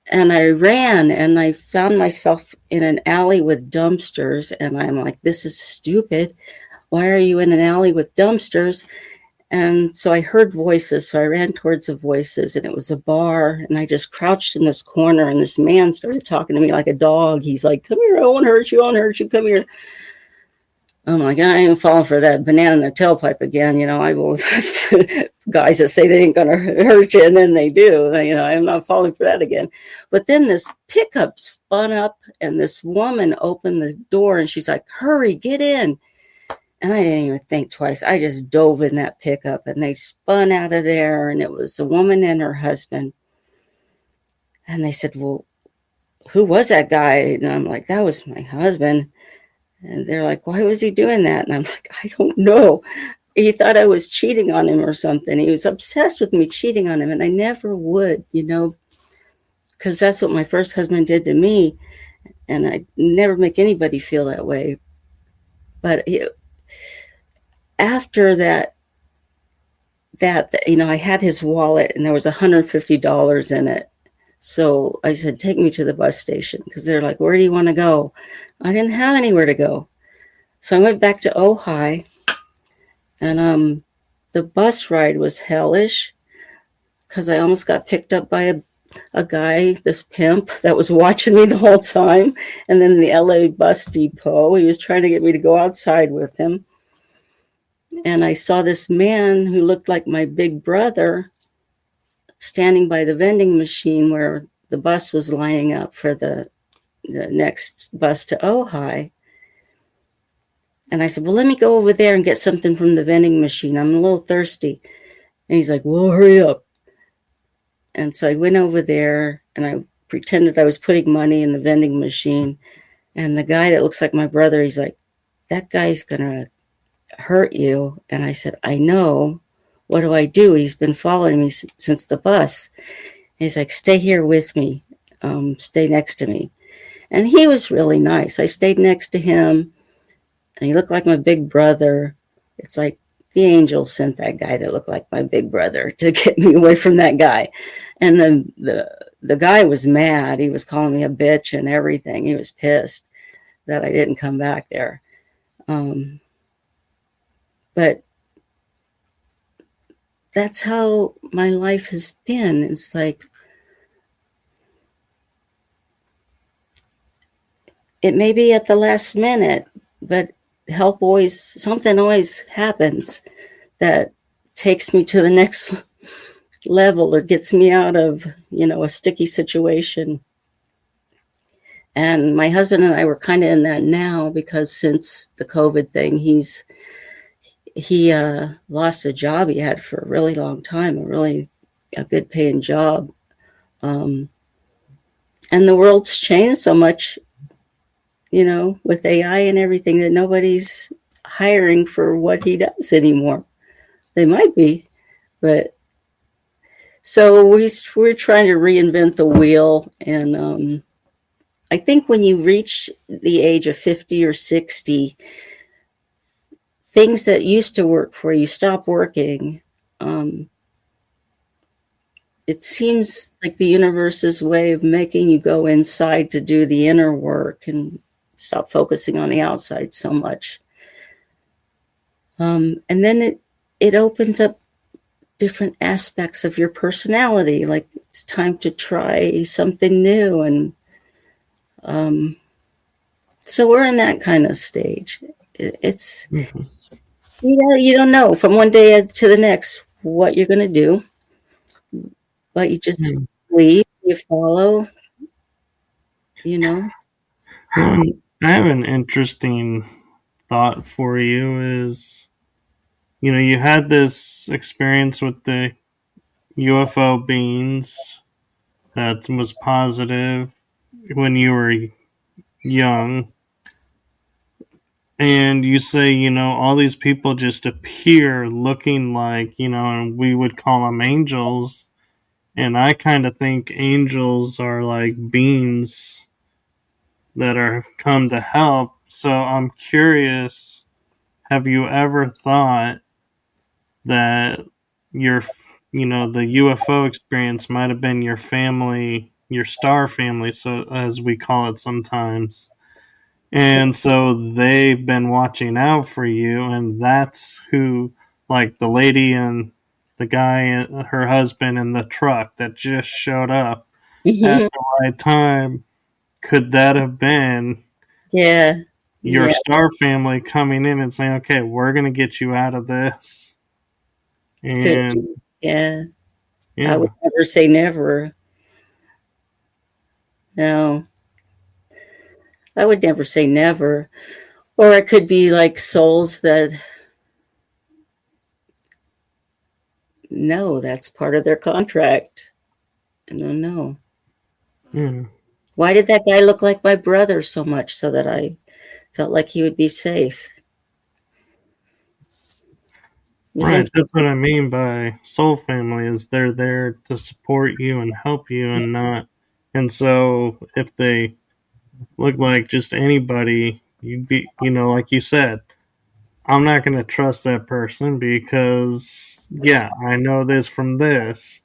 And I ran and I found myself in an alley with dumpsters. And I'm like, this is stupid. Why are you in an alley with dumpsters? And so I heard voices. So I ran towards the voices, and it was a bar. And I just crouched in this corner, and this man started talking to me like a dog. He's like, come here, I won't hurt you, I won't hurt you, come here. I'm like, I ain't falling for that banana in the tailpipe again. You know, I will guys that say they ain't gonna hurt you, and then they do. You know, I'm not falling for that again. But then this pickup spun up, and this woman opened the door, and she's like, hurry, get in. And I didn't even think twice. I just dove in that pickup, and they spun out of there, and it was a woman and her husband. And they said, well, who was that guy? And I'm like, that was my husband. And they're like, why was he doing that? And I'm like, I don't know. He thought I was cheating on him or something. He was obsessed with me cheating on him. And I never would, you know, because that's what my first husband did to me. And I never make anybody feel that way. But after that, you know, I had his wallet and there was $150 in it. So I said, take me to the bus station, because they're like, where do you want to go? I didn't have anywhere to go. So I went back to Ojai, and the bus ride was hellish because I almost got picked up by a guy, this pimp, that was watching me the whole time. And then the LA bus depot, he was trying to get me to go outside with him. And I saw this man who looked like my big brother standing by the vending machine where the bus was lining up for the next bus to Ojai. And I said, well, let me go over there and get something from the vending machine. I'm a little thirsty. And he's like, well, hurry up. And so I went over there and I pretended I was putting money in the vending machine. And the guy that looks like my brother, he's like, that guy's going to hurt you. And I said, I know. What do I do? He's been following me since the bus. And he's like, stay here with me. Stay next to me. And he was really nice. I stayed next to him, and he looked like my big brother. It's like the angel sent that guy that looked like my big brother to get me away from that guy. And then the guy was mad. He was calling me a bitch and everything. He was pissed that I didn't come back there. But that's how my life has been. It's like it may be at the last minute, but something always happens that takes me to the next level or gets me out of, a sticky situation. And my husband and I were kind of in that now because since the COVID thing, he lost a job he had for a really long time, a good paying job. Um, and the world's changed so much, with AI and everything that nobody's hiring for what he does anymore. They might be, but so we're trying to reinvent the wheel. And I think when you reach the age of 50 or 60, things that used to work for you stop working. Um, it seems like the universe's way of making you go inside to do the inner work and stop focusing on the outside so much. And then it opens up different aspects of your personality. Like it's time to try something new. And so we're in that kind of stage. It's, Mhm. you don't know from one day to the next what you're going to do, but you just Mm. lead, you follow, you know. Well, I have an interesting thought for you is, you had this experience with the UFO beings that was positive when you were young. And you say, all these people just appear looking like, and we would call them angels. And I kind of think angels are like beings that are come to help. So I'm curious, have you ever thought that your, the UFO experience might have been your family, your star family, so as we call it sometimes? And so they've been watching out for you, and that's who, like the lady and the guy, her husband in the truck that just showed up at Mhm. the right time. Could that have been Yeah, your yeah, star family coming in and saying, okay, we're going to get you out of this? could And be. Yeah, I would yeah, never say never. No, I would never say never. Or it could be like souls that no, that's part of their contract. I don't know. yeah. Why did that guy look like my brother so much so that I felt like he would be safe? It was Right, that's interesting. what I mean by soul family is they're there to support you and help you and not. And so if they look like just anybody, you'd be, like you said, I'm not going to trust that person because, yeah, I know this from this.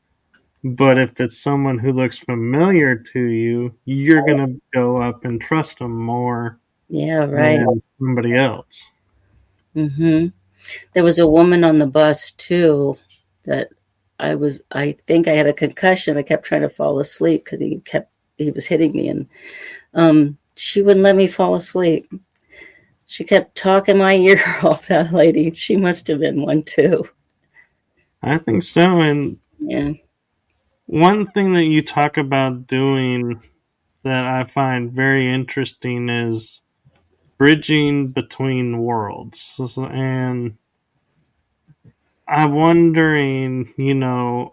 But if it's someone who looks familiar to you, you're going to go up and trust them more Yeah, right. than somebody else. Hmm. There was a woman on the bus too that I think I had a concussion. I kept trying to fall asleep because he was hitting me, and she wouldn't let me fall asleep. She kept talking my ear off, that lady. She must have been one too. I think so. And Yeah. one thing that you talk about doing that I find very interesting is bridging between worlds. And I'm wondering,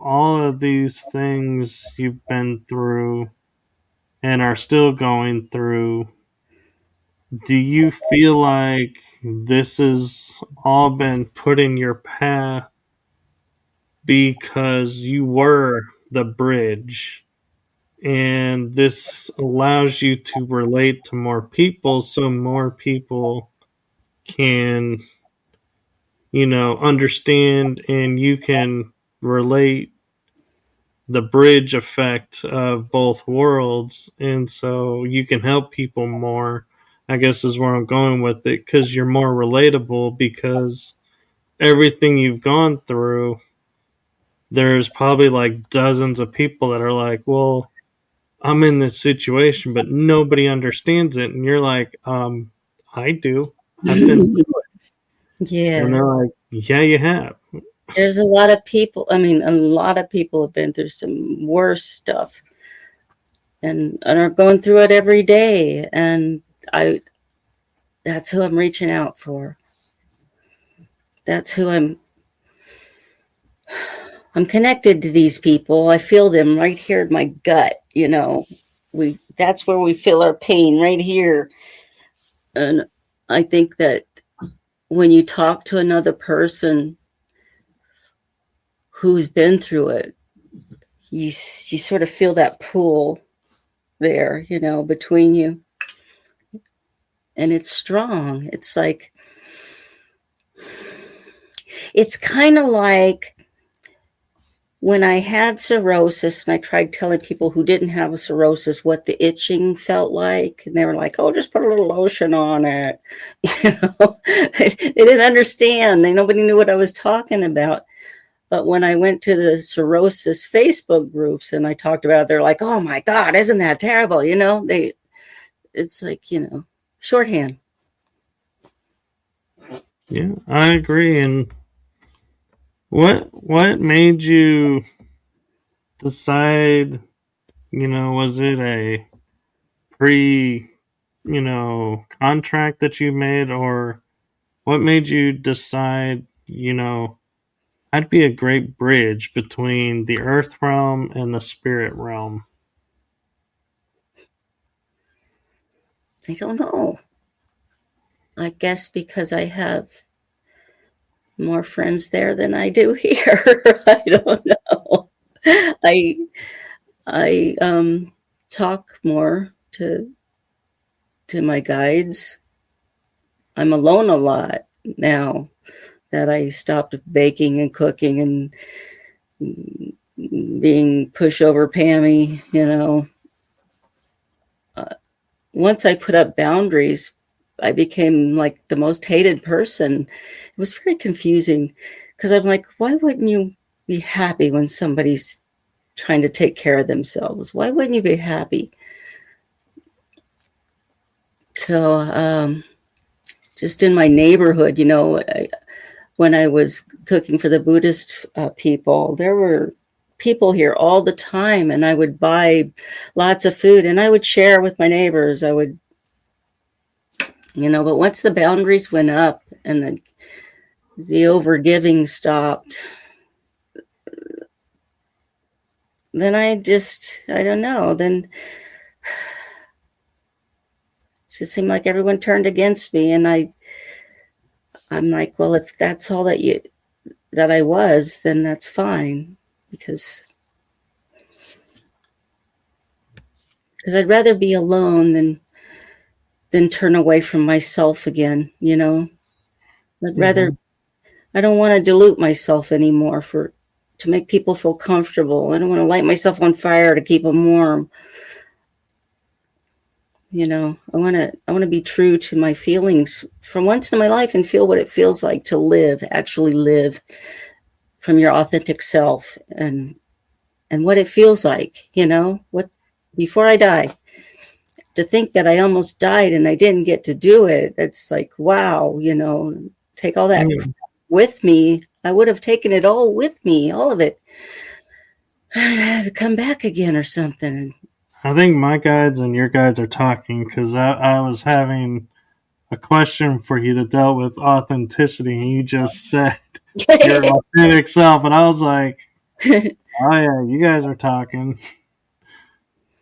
all of these things you've been through and are still going through, do you feel like this has all been put in your path because you were the bridge? And this allows you to relate to more people so more people can, understand and you can relate the bridge effect of both worlds. And so you can help people more, I guess is where I'm going with it, because you're more relatable because everything you've gone through, there's probably like dozens of people that are like, well, I'm in this situation, but nobody understands it. And you're like, I do. I've been, and Yeah. they're like, yeah, you have. There's a lot of people. I mean, a lot of people have been through some worse stuff and are going through it every day. And I, that's who I'm reaching out for. That's who I'm connected to these people. I feel them right here in my gut, you know. That's where we feel our pain right here. And I think that when you talk to another person who's been through it, you sort of feel that pull there, you know, between you. And it's strong. It's kind of like when I had cirrhosis and I tried telling people who didn't have a cirrhosis what the itching felt like, and they were like, "Oh, just put a little lotion on it." You know, they didn't understand. Nobody knew what I was talking about. But when I went to the cirrhosis Facebook groups and I talked about it, they're like, "Oh my God, isn't that terrible?" You know, it's like, you know, shorthand. Yeah, I agree. And what made you decide, was it a pre, contract that you made, or what made you decide, I'd be a great bridge between the earth realm and the spirit realm? I don't know. I guess because I have more friends there than I do here. I don't know. I I talk more to my guides. I'm alone a lot now that I stopped baking and cooking and being pushover Pammy, you know. Once I put up boundaries, I became like the most hated person. It was very confusing because I'm like, why wouldn't you be happy when somebody's trying to take care of themselves? Why wouldn't you be happy? So, just in my neighborhood, you know, when I was cooking for the Buddhist people, there were people here all the time, and I would buy lots of food and I would share with my neighbors. I would, you know, but once the boundaries went up and the overgiving stopped, then I don't know, then it just seemed like everyone turned against me. And I'm like, well, if that's all that I was, then that's fine, because I'd rather be alone than turn away from myself again, you know. I'd rather Mm-hmm. I don't want to dilute myself anymore for to make people feel comfortable. I don't want to light myself on fire to keep them warm. You know, I want to be true to my feelings for once in my life and feel what it feels like to live, actually live from your authentic self and what it feels like, you know, what before I die. To think that I almost died and I didn't get to do it. It's like, wow, you know, take all that Yeah. with me. I would have taken it all with me, all of it. I had to come back again or something. I think my guides and your guides are talking because I was having a question for you that dealt with authenticity, and you just said your authentic self, and I was like, "Oh yeah, you guys are talking."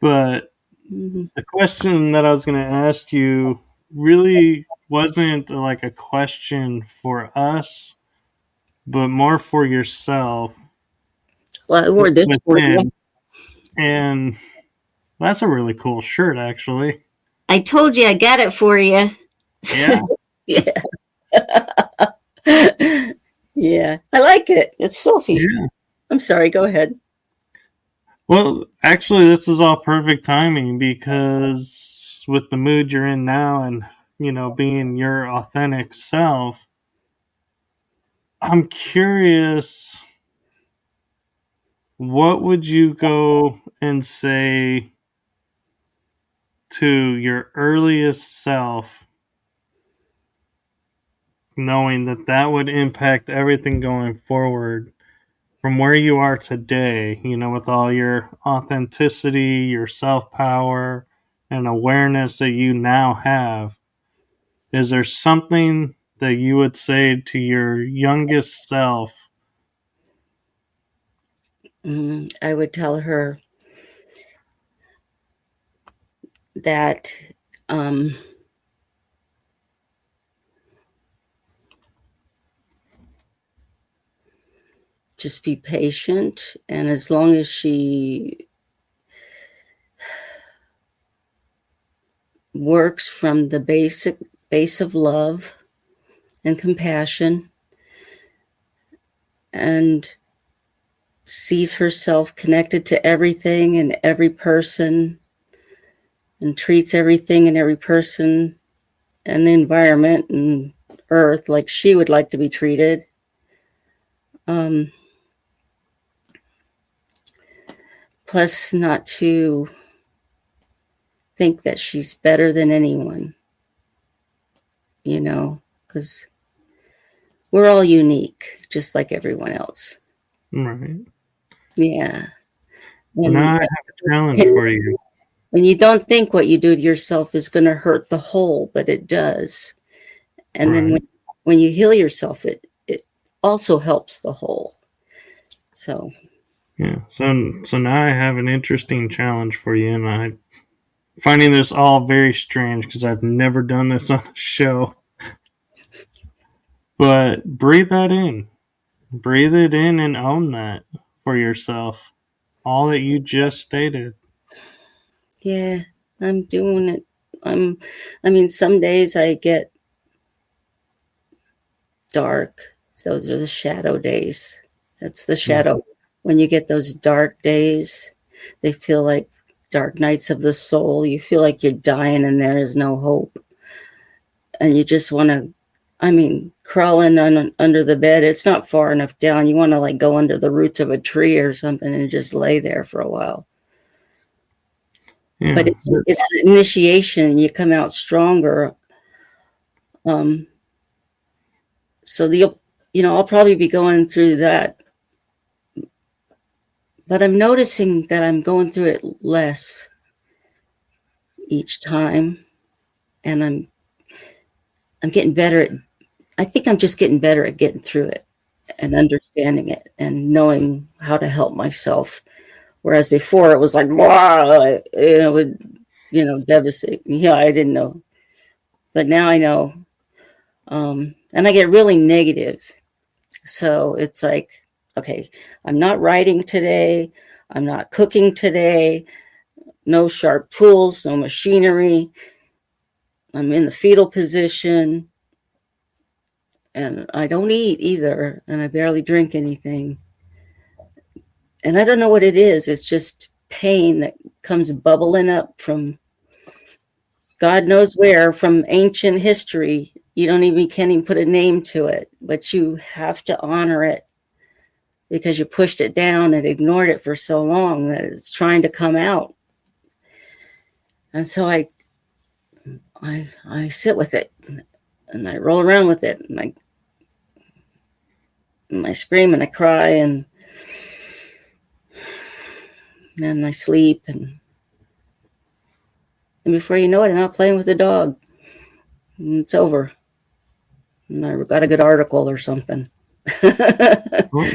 But Mhm. the question that I was going to ask you really wasn't like a question for us, but more for yourself. Well, I It's wore this for you. within, and that's a really cool shirt, actually. I told you I got it for you. Yeah, Yeah. Yeah. I like it. It's Sophie. yeah. I'm sorry. Go ahead. Well, actually, this is all perfect timing because with the mood you're in now and, being your authentic self, I'm curious, what would you go and say to your earliest self, knowing that that would impact everything going forward from where you are today, with all your authenticity, your self power, and awareness that you now have? Is there something that you would say to your youngest self? I would tell her that um, just be patient, and as long as she works from the basic base of love and compassion and sees herself connected to everything and every person and treats everything and every person and the environment and earth like she would like to be treated. Um, Plus, not to think that she's better than anyone, because we're all unique, just like everyone else. Right. Yeah. Now I And, have a challenge for you. and you don't think what you do to yourself is going to hurt the whole, but it does. And then Right. when you heal yourself, it also helps the whole. So, Yeah. So now I have an interesting challenge for you, and I'm finding this all very strange because I've never done this on a show. But breathe that in. Breathe it in and own that for yourself. All that you just stated. yeah, I'm doing it. I'm, I mean, some days I get dark. Those are the shadow days. That's the Mhm. shadow. When you get those dark days, they feel like dark nights of the soul. You feel like you're dying and there is no hope. And you just want to, crawl in under the bed. It's not far enough down. You want to like go under the roots of a tree or something and just lay there for a while. But Yeah. it's an initiation and you come out stronger. Um, so I'll probably be going through that, but I'm noticing that I'm going through it less each time, and I'm getting better at. I think I'm just getting better at getting through it and understanding it and knowing how to help myself. Whereas before it was like, wow, it would, devastate me. Yeah, I didn't know, but now I know, and I get really negative. So it's like, okay, I'm not writing today. I'm not cooking today. No sharp tools, no machinery. I'm in the fetal position and I don't eat either. And I barely drink anything. And I don't know what it is. It's just pain that comes bubbling up from God knows where, from ancient history. You can't even put a name to it, but you have to honor it because you pushed it down and ignored it for so long that it's trying to come out. And so I sit with it and I roll around with it and I scream and I cry and I sleep and before you know it, I'm out playing with the dog and it's over. And I got a good article or something. Well,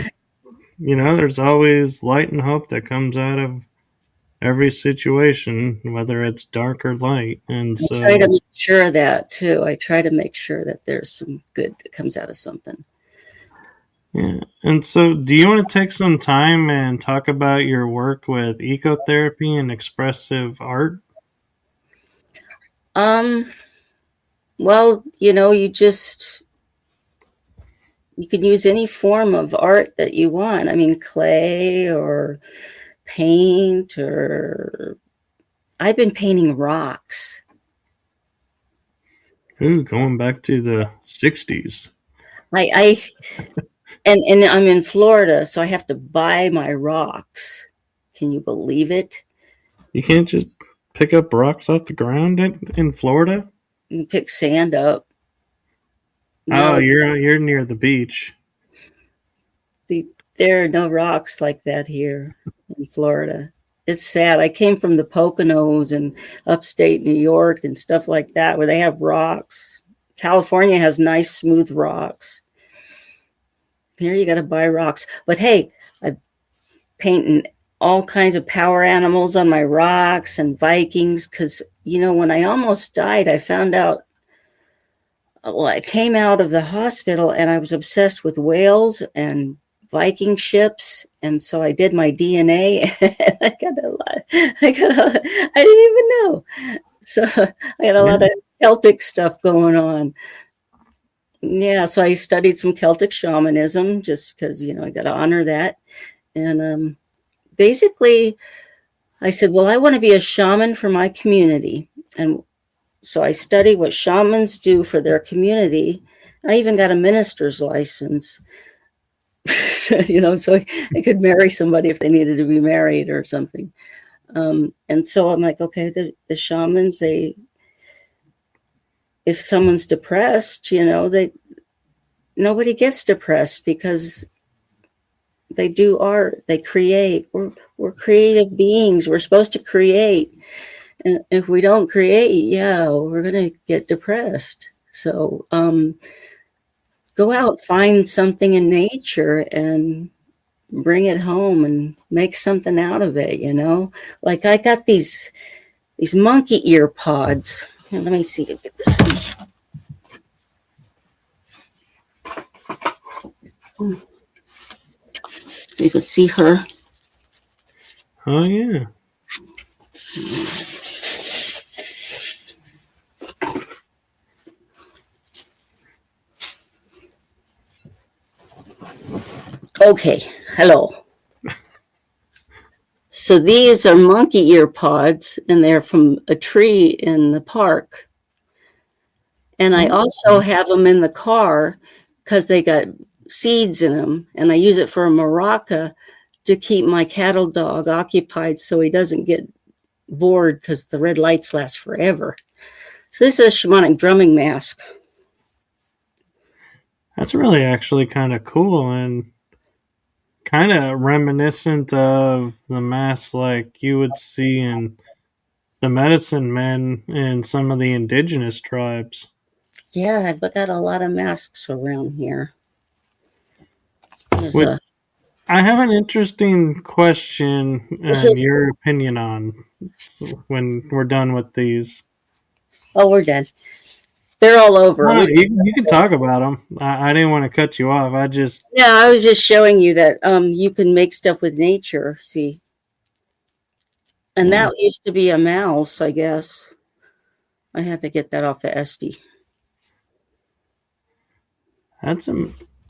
there's always light and hope that comes out of every situation, whether it's dark or light. And I try to so, make sure of that too. I try to make sure that there's some good that comes out of something. yeah. And so, do you want to take some time and talk about your work with ecotherapy and expressive art? Um, well, you can use any form of art that you want. I mean, clay or paint or I've been painting rocks. Ooh, going back to the 60s. I And I'm in Florida, so I have to buy my rocks. Can you believe it? You can't just pick up rocks off the ground in Florida. You pick sand up. Oh, No, you're near the beach. the, there are no rocks like that here in Florida. It's sad. I came from the Poconos and upstate New York and stuff like that where they have rocks. California has nice, smooth rocks. Here you got to buy rocks. But hey, I painting all kinds of power animals on my rocks and Vikings because, when I almost died, I found out. Well, I came out of the hospital and I was obsessed with whales and Viking ships, and so I did my DNA. And I got a lot. I didn't even know. So I got a Yeah, lot of Celtic stuff going on. Yeah, so I studied some Celtic shamanism just because I got to honor that. And basically, I said, well, I want to be a shaman for my community, and so I studied what shamans do for their community. I even got a minister's license, so I could marry somebody if they needed to be married or something. And so I'm like, okay, the shamans, if someone's depressed, nobody gets depressed because they do art, they create. We're creative beings. We're supposed to create. And if we don't create, yeah, we're going to get depressed. So go out, find something in nature and bring it home and make something out of it. Like I got these monkey ear pods. Here, let me see. Get this one. You could see her. oh yeah. Okay, hello. So these are monkey ear pods, and they're from a tree in the park. And I also Okay. have them in the car because they got seeds in them, and I use it for a maraca to keep my cattle dog occupied so he doesn't get bored because the red lights last forever. So this is a shamanic drumming mask. That's really actually kind of cool and kind of reminiscent of the masks like you would see in the medicine men in some of the indigenous tribes. Yeah, I've got a lot of masks around here. There's Which a I have an interesting question this and is your opinion on when we're done with these. oh, we're dead. They're all over. No, you can talk about them. I didn't want to cut you off. I just Yeah, I was just showing you that you can make stuff with nature. See, and yeah, that used to be a mouse, I guess. I had to get that off of SD. that's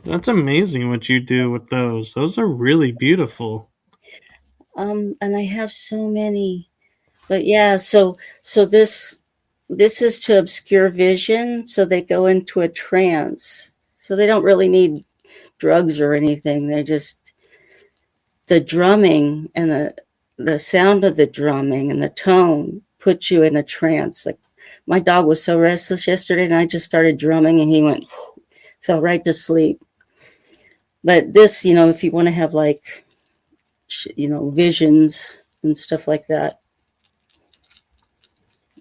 that's amazing what you do with those. Those are really beautiful. And I have so many, but yeah. So this is to obscure vision, so they go into a trance. So they don't really need drugs or anything. They just the drumming and the sound of the drumming and the tone put you in a trance. Like my dog was so restless yesterday, and I just started drumming, and he went fell right to sleep. But this, if you want to have like visions and stuff like that.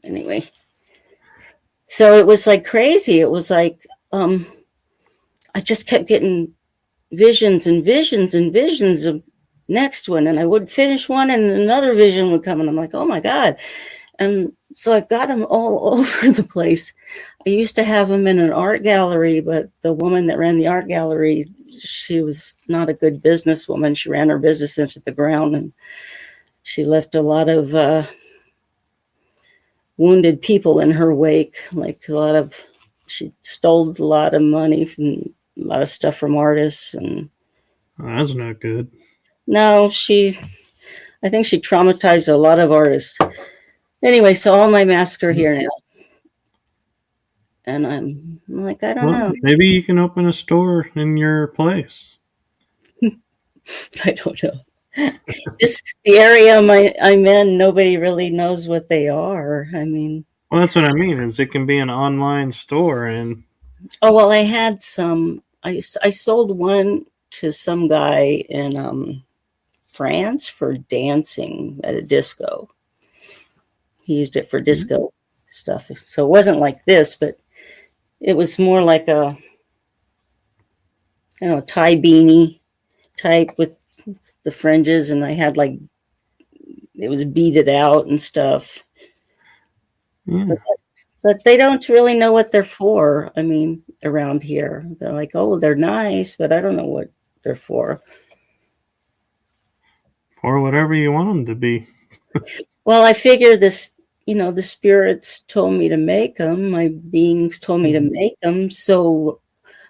Anyway, so it was like crazy. It was like I just kept getting visions and visions and visions of next one, and I would finish one and another vision would come, and I'm like, oh my god. And so I've got them all over the place. I used to have them in an art gallery, but the woman that ran the art gallery, she was not a good businesswoman. She ran her business into the ground, and she left a lot of wounded people in her wake. Like she stole a lot of money from a lot of stuff from artists, and Oh, that's not good. no, I think she traumatized a lot of artists. Anyway, so all my masks are here now, and I'm like, I don't Well, know. maybe you can open a store in your place. I don't know. The area I'm in, nobody really knows what they are. I mean, Well, that's what I mean. Is it can be an online store, and oh well, I had some. I sold one to some guy in France for dancing at a disco. He used it for disco stuff, so it wasn't like this, but it was more like a, I don't know, tie beanie type with the fringes, and I had like, it was beaded out and stuff. yeah, But they don't really know what they're for. I mean, around here, they're like, oh, they're nice, but I don't know what they're for. or whatever you want them to be. Well, I figure this, the spirits told me to make them, my beings told me to make them. So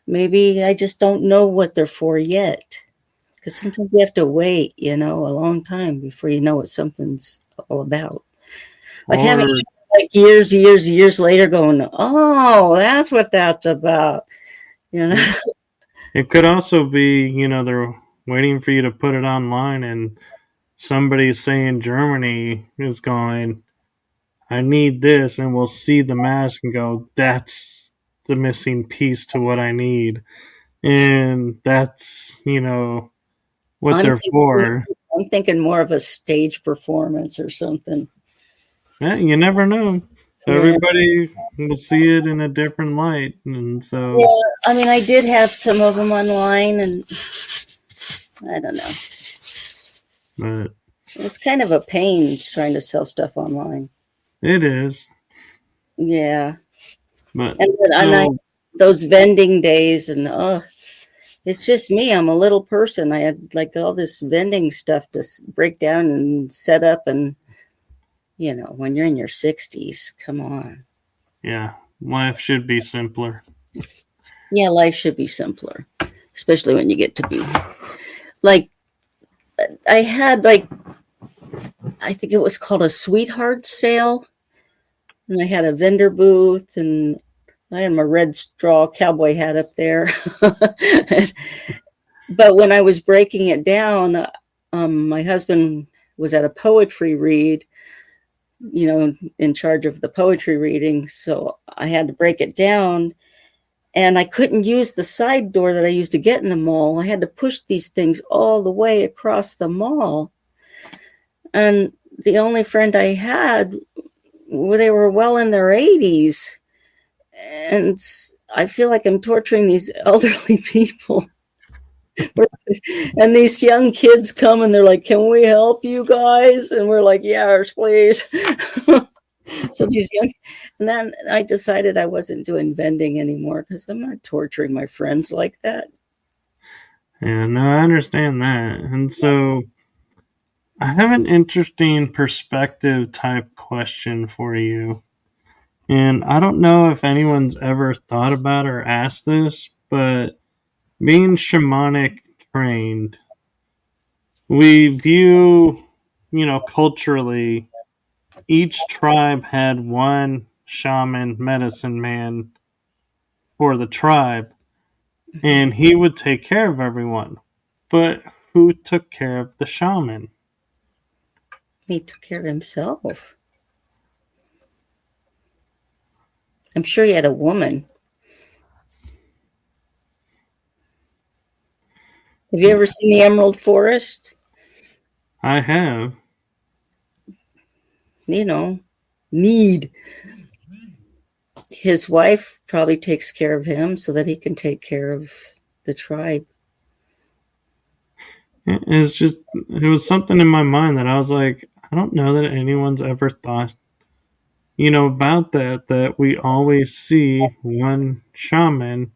maybe I just don't know what they're for yet. Because sometimes you have to wait, a long time before you know what something's all about. Like having Or like years later going, oh, that's what that's about, you know. it could also be, they're waiting for you to put it online, and somebody, say in Germany, is going, I need this, and we'll see the mask and go, that's the missing piece to what I need. And that's, what I'm they're thinking, for. I'm thinking more of a stage performance or something. Yeah, you never know. Yeah. Everybody will see it in a different light. And so, Yeah. I mean, I did have some of them online, and I don't know. but It's kind of a pain trying to sell stuff online. it is. Yeah. But And so, those vending days, and it's just me. I'm a little person. I had like all this vending stuff to break down and set up, and when you're in your 60s, come on. yeah, life should be simpler. Yeah, life should be simpler, especially when you get to be like, I had like, I think it was called a sweetheart sale, and I had a vendor booth, and I had my red straw cowboy hat up there. But when I was breaking it down, my husband was at a poetry read, in charge of the poetry reading. So I had to break it down, and I couldn't use the side door that I used to get in the mall. I had to push these things all the way across the mall. And the only friend I had, well, they were well in their 80s. And I feel like I'm torturing these elderly people. And these young kids come and they're like, can we help you guys? And we're like, yes, please. So and then I decided I wasn't doing vending anymore because I'm not torturing my friends like that. Yeah, no, I understand that. And so, I have an interesting perspective type question for you. And I don't know if anyone's ever thought about or asked this, but being shamanic trained, we view, culturally, each tribe had one shaman medicine man for the tribe, and he would take care of everyone. But who took care of the shaman? He took care of himself. I'm sure he had a woman. Have you ever seen the Emerald Forest? I have. You know, need. His wife probably takes care of him so that he can take care of the tribe. It's just, it was something in my mind that I was like, I don't know that anyone's ever thought, about that we always see one shaman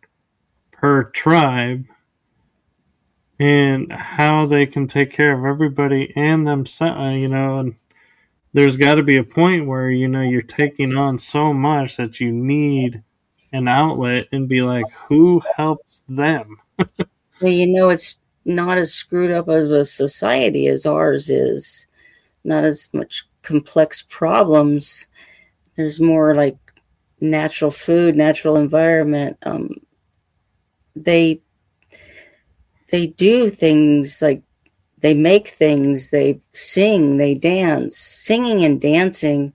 per tribe and how they can take care of everybody and themselves, and there's got to be a point where, you're taking on so much that you need an outlet and be like, who helps them? Well, it's not as screwed up of a society as ours is. Not as much complex problems. There's more like natural food, natural environment. They they do things like they make things, they sing, they dance. Singing and dancing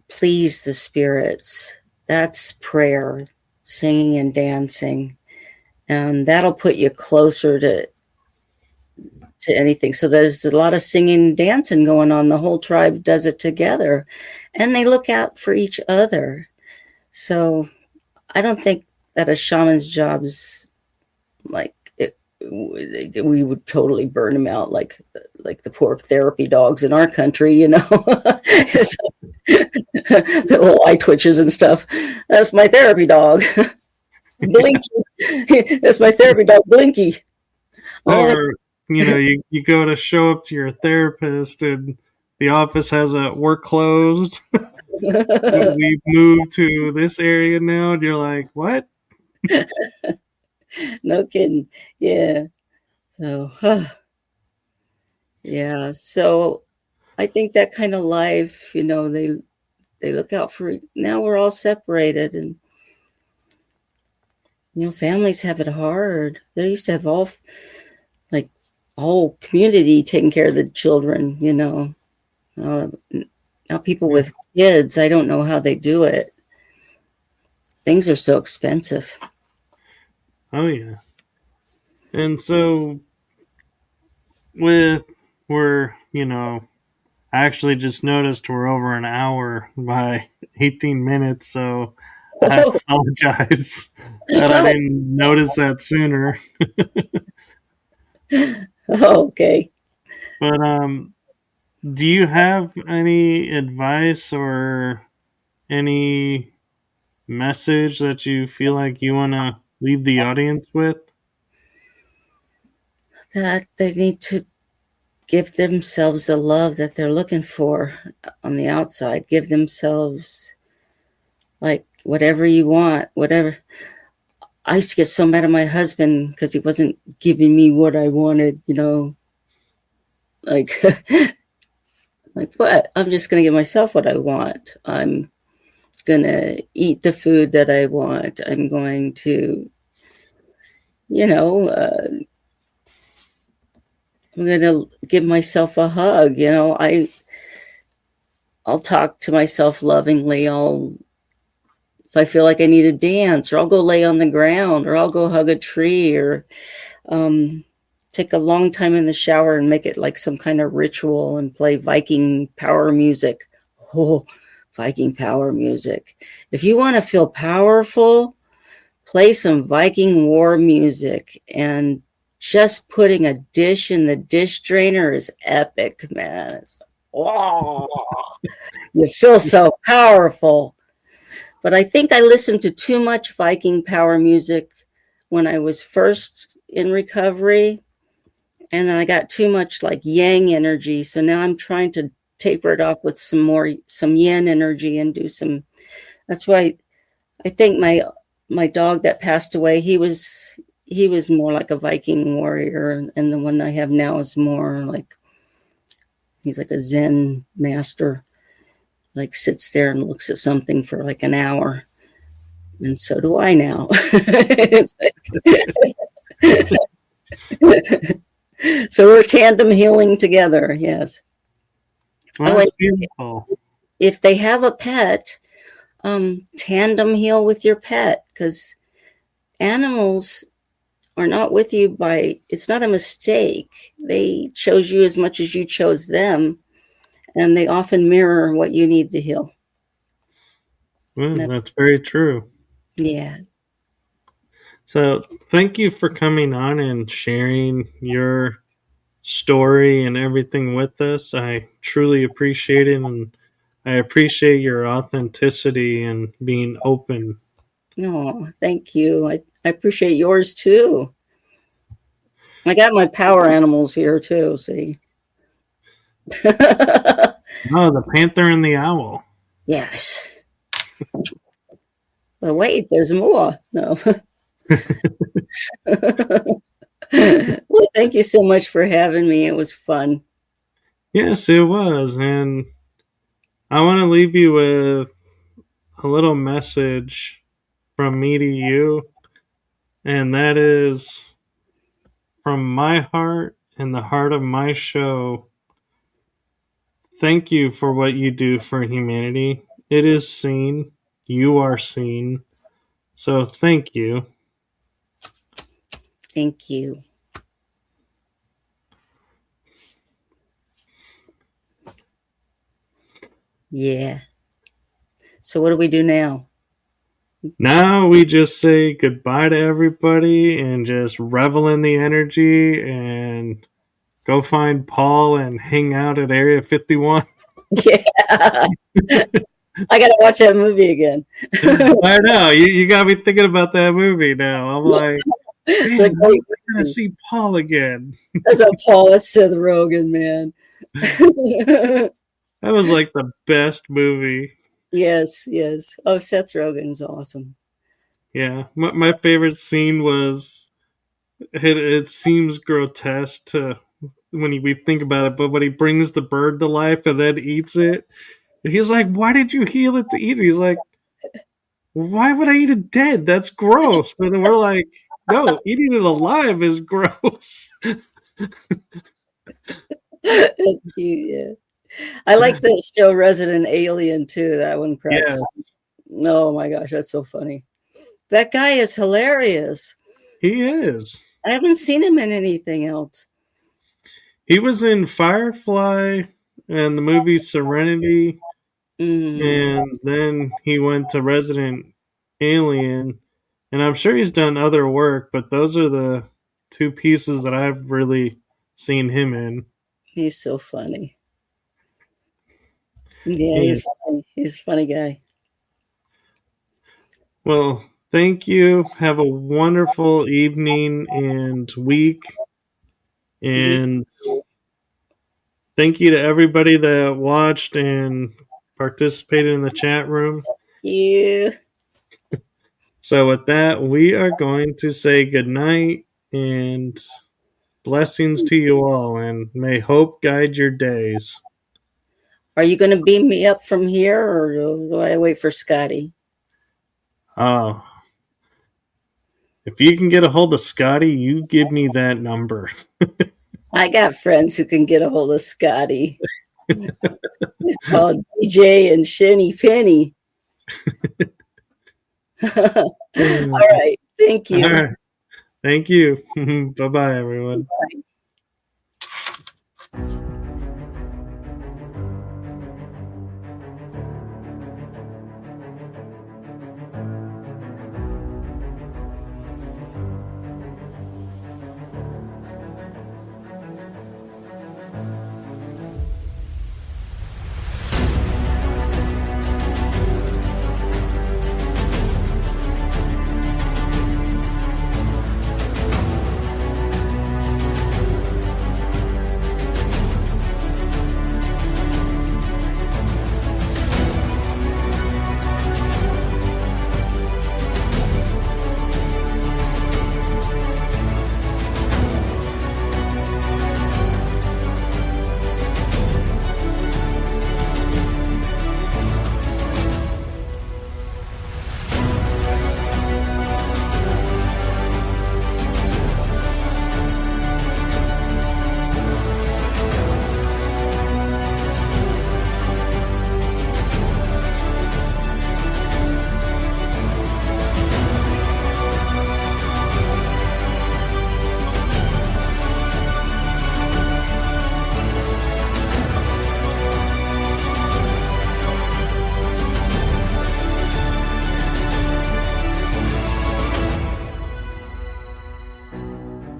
please the spirits. That's prayer, singing and dancing. And that'll put you closer to anything. So there's a lot of singing and dancing going on. The whole tribe does it together. And they look out for each other. So I don't think that a shaman's job's like we would totally burn them out like the poor therapy dogs in our country, you know. The little eye twitches and stuff. That's my therapy dog. Blinky. That's my therapy dog, Blinky. Oh, Or, you go to show up to your therapist and the office has a "we're closed. We've moved to this area now," and you're like, "What?" no kidding. Yeah. So, yeah. So I think that kind of life, they look out for. Now we're all separated, and families have it hard. They used to have like whole community taking care of the children. Now people Yeah. with kids, I don't know how they do it. Things are so expensive. Oh yeah. And so with we're I actually just noticed we're over an hour by 18 minutes, so I apologize that I didn't notice that sooner. Okay. But do you have any advice or any message that you feel like you want to leave the audience with? That they need to give themselves the love that they're looking for on the outside. Give themselves like whatever you want, whatever. I used to get so mad at my husband because he wasn't giving me what I wanted, like like what? I'm just gonna give myself what I want. I'm gonna eat the food that I want. I'm going to, you know, I'm gonna give myself a hug. I'll talk to myself lovingly. If I feel like I need to dance, or I'll go lay on the ground, or I'll go hug a tree, or take a long time in the shower and make it like some kind of ritual and play Viking power music. Oh, Viking power music. If you want to feel powerful, play some Viking war music. And just putting a dish in the dish drainer is epic, man. Oh, you feel so powerful. But I think I listened to too much Viking power music when I was first in recovery. And I got too much like yang energy. So now I'm trying to taper it off with some yin energy and do some. That's why I think my dog that passed away, he was more like a Viking warrior, and the one I have now is more like he's like a Zen master, like sits there and looks at something for like an hour. And so do I now. So we're tandem healing together. Yes. Well, Oh, that's and beautiful. if they have a pet, tandem heal with your pet, because animals are not with you it's not a mistake. They chose you as much as you chose them, and they often mirror what you need to heal. Well, That, that's very true. yeah. So, thank you for coming on and sharing your story and everything with us. I truly appreciate it, and I appreciate your authenticity and being open. Oh, thank you. I appreciate yours too. I got my power animals here too, see. Oh, the panther and the owl. Yes. But wait, there's more. No. Well, thank you so much for having me. It was fun. Yes, it was. And I want to leave you with a little message from me to you. And that is from my heart and the heart of my show, thank you for what you do for humanity. It is seen. You are seen. So thank you. Thank you. Yeah. So what do we do now? Now we just say goodbye to everybody and just revel in the energy and go find Paul and hang out at Area 51. Yeah. I got to watch that movie again. I know. You got me thinking about that movie now. I'm like, man, The I'm great going to movie. see Paul again. That's a Paul. That's Seth Rogen, man. That was like the best movie. Yes, yes. Oh, Seth Rogen's awesome. Yeah. My favorite scene was it seems grotesque to we think about it, but when he brings the bird to life and then eats it, and he's like, "Why did you heal it to eat it?" He's like, "Why would I eat it dead? That's gross." And then we're like, "No, eating it alive is gross." That's cute, yeah. I like the show Resident Alien too. That one Yeah, cracks. Oh my gosh, that's so funny. That guy is hilarious. he is. I haven't seen him in anything else. He was in Firefly and the movie Serenity, Mm, and then he went to Resident Alien, and I'm sure he's done other work, but those are the two pieces that I've really seen him in. he's so funny. Yeah, Yeah. he's funny. He's a funny guy. Well, thank you. Have a wonderful evening and week. Yeah. And thank you to everybody that watched and participated in the chat room. Yeah. So, with that, we are going to say goodnight and blessings to you all. And may hope guide your days. Are you going to beam me up from here, or do I wait for Scotty? Oh, if you can get a hold of Scotty, you give me that number. I got friends who can get a hold of Scotty. He's called DJ and Shenny Penny. All right. Thank All you. right. Thank you. Bye bye, everyone.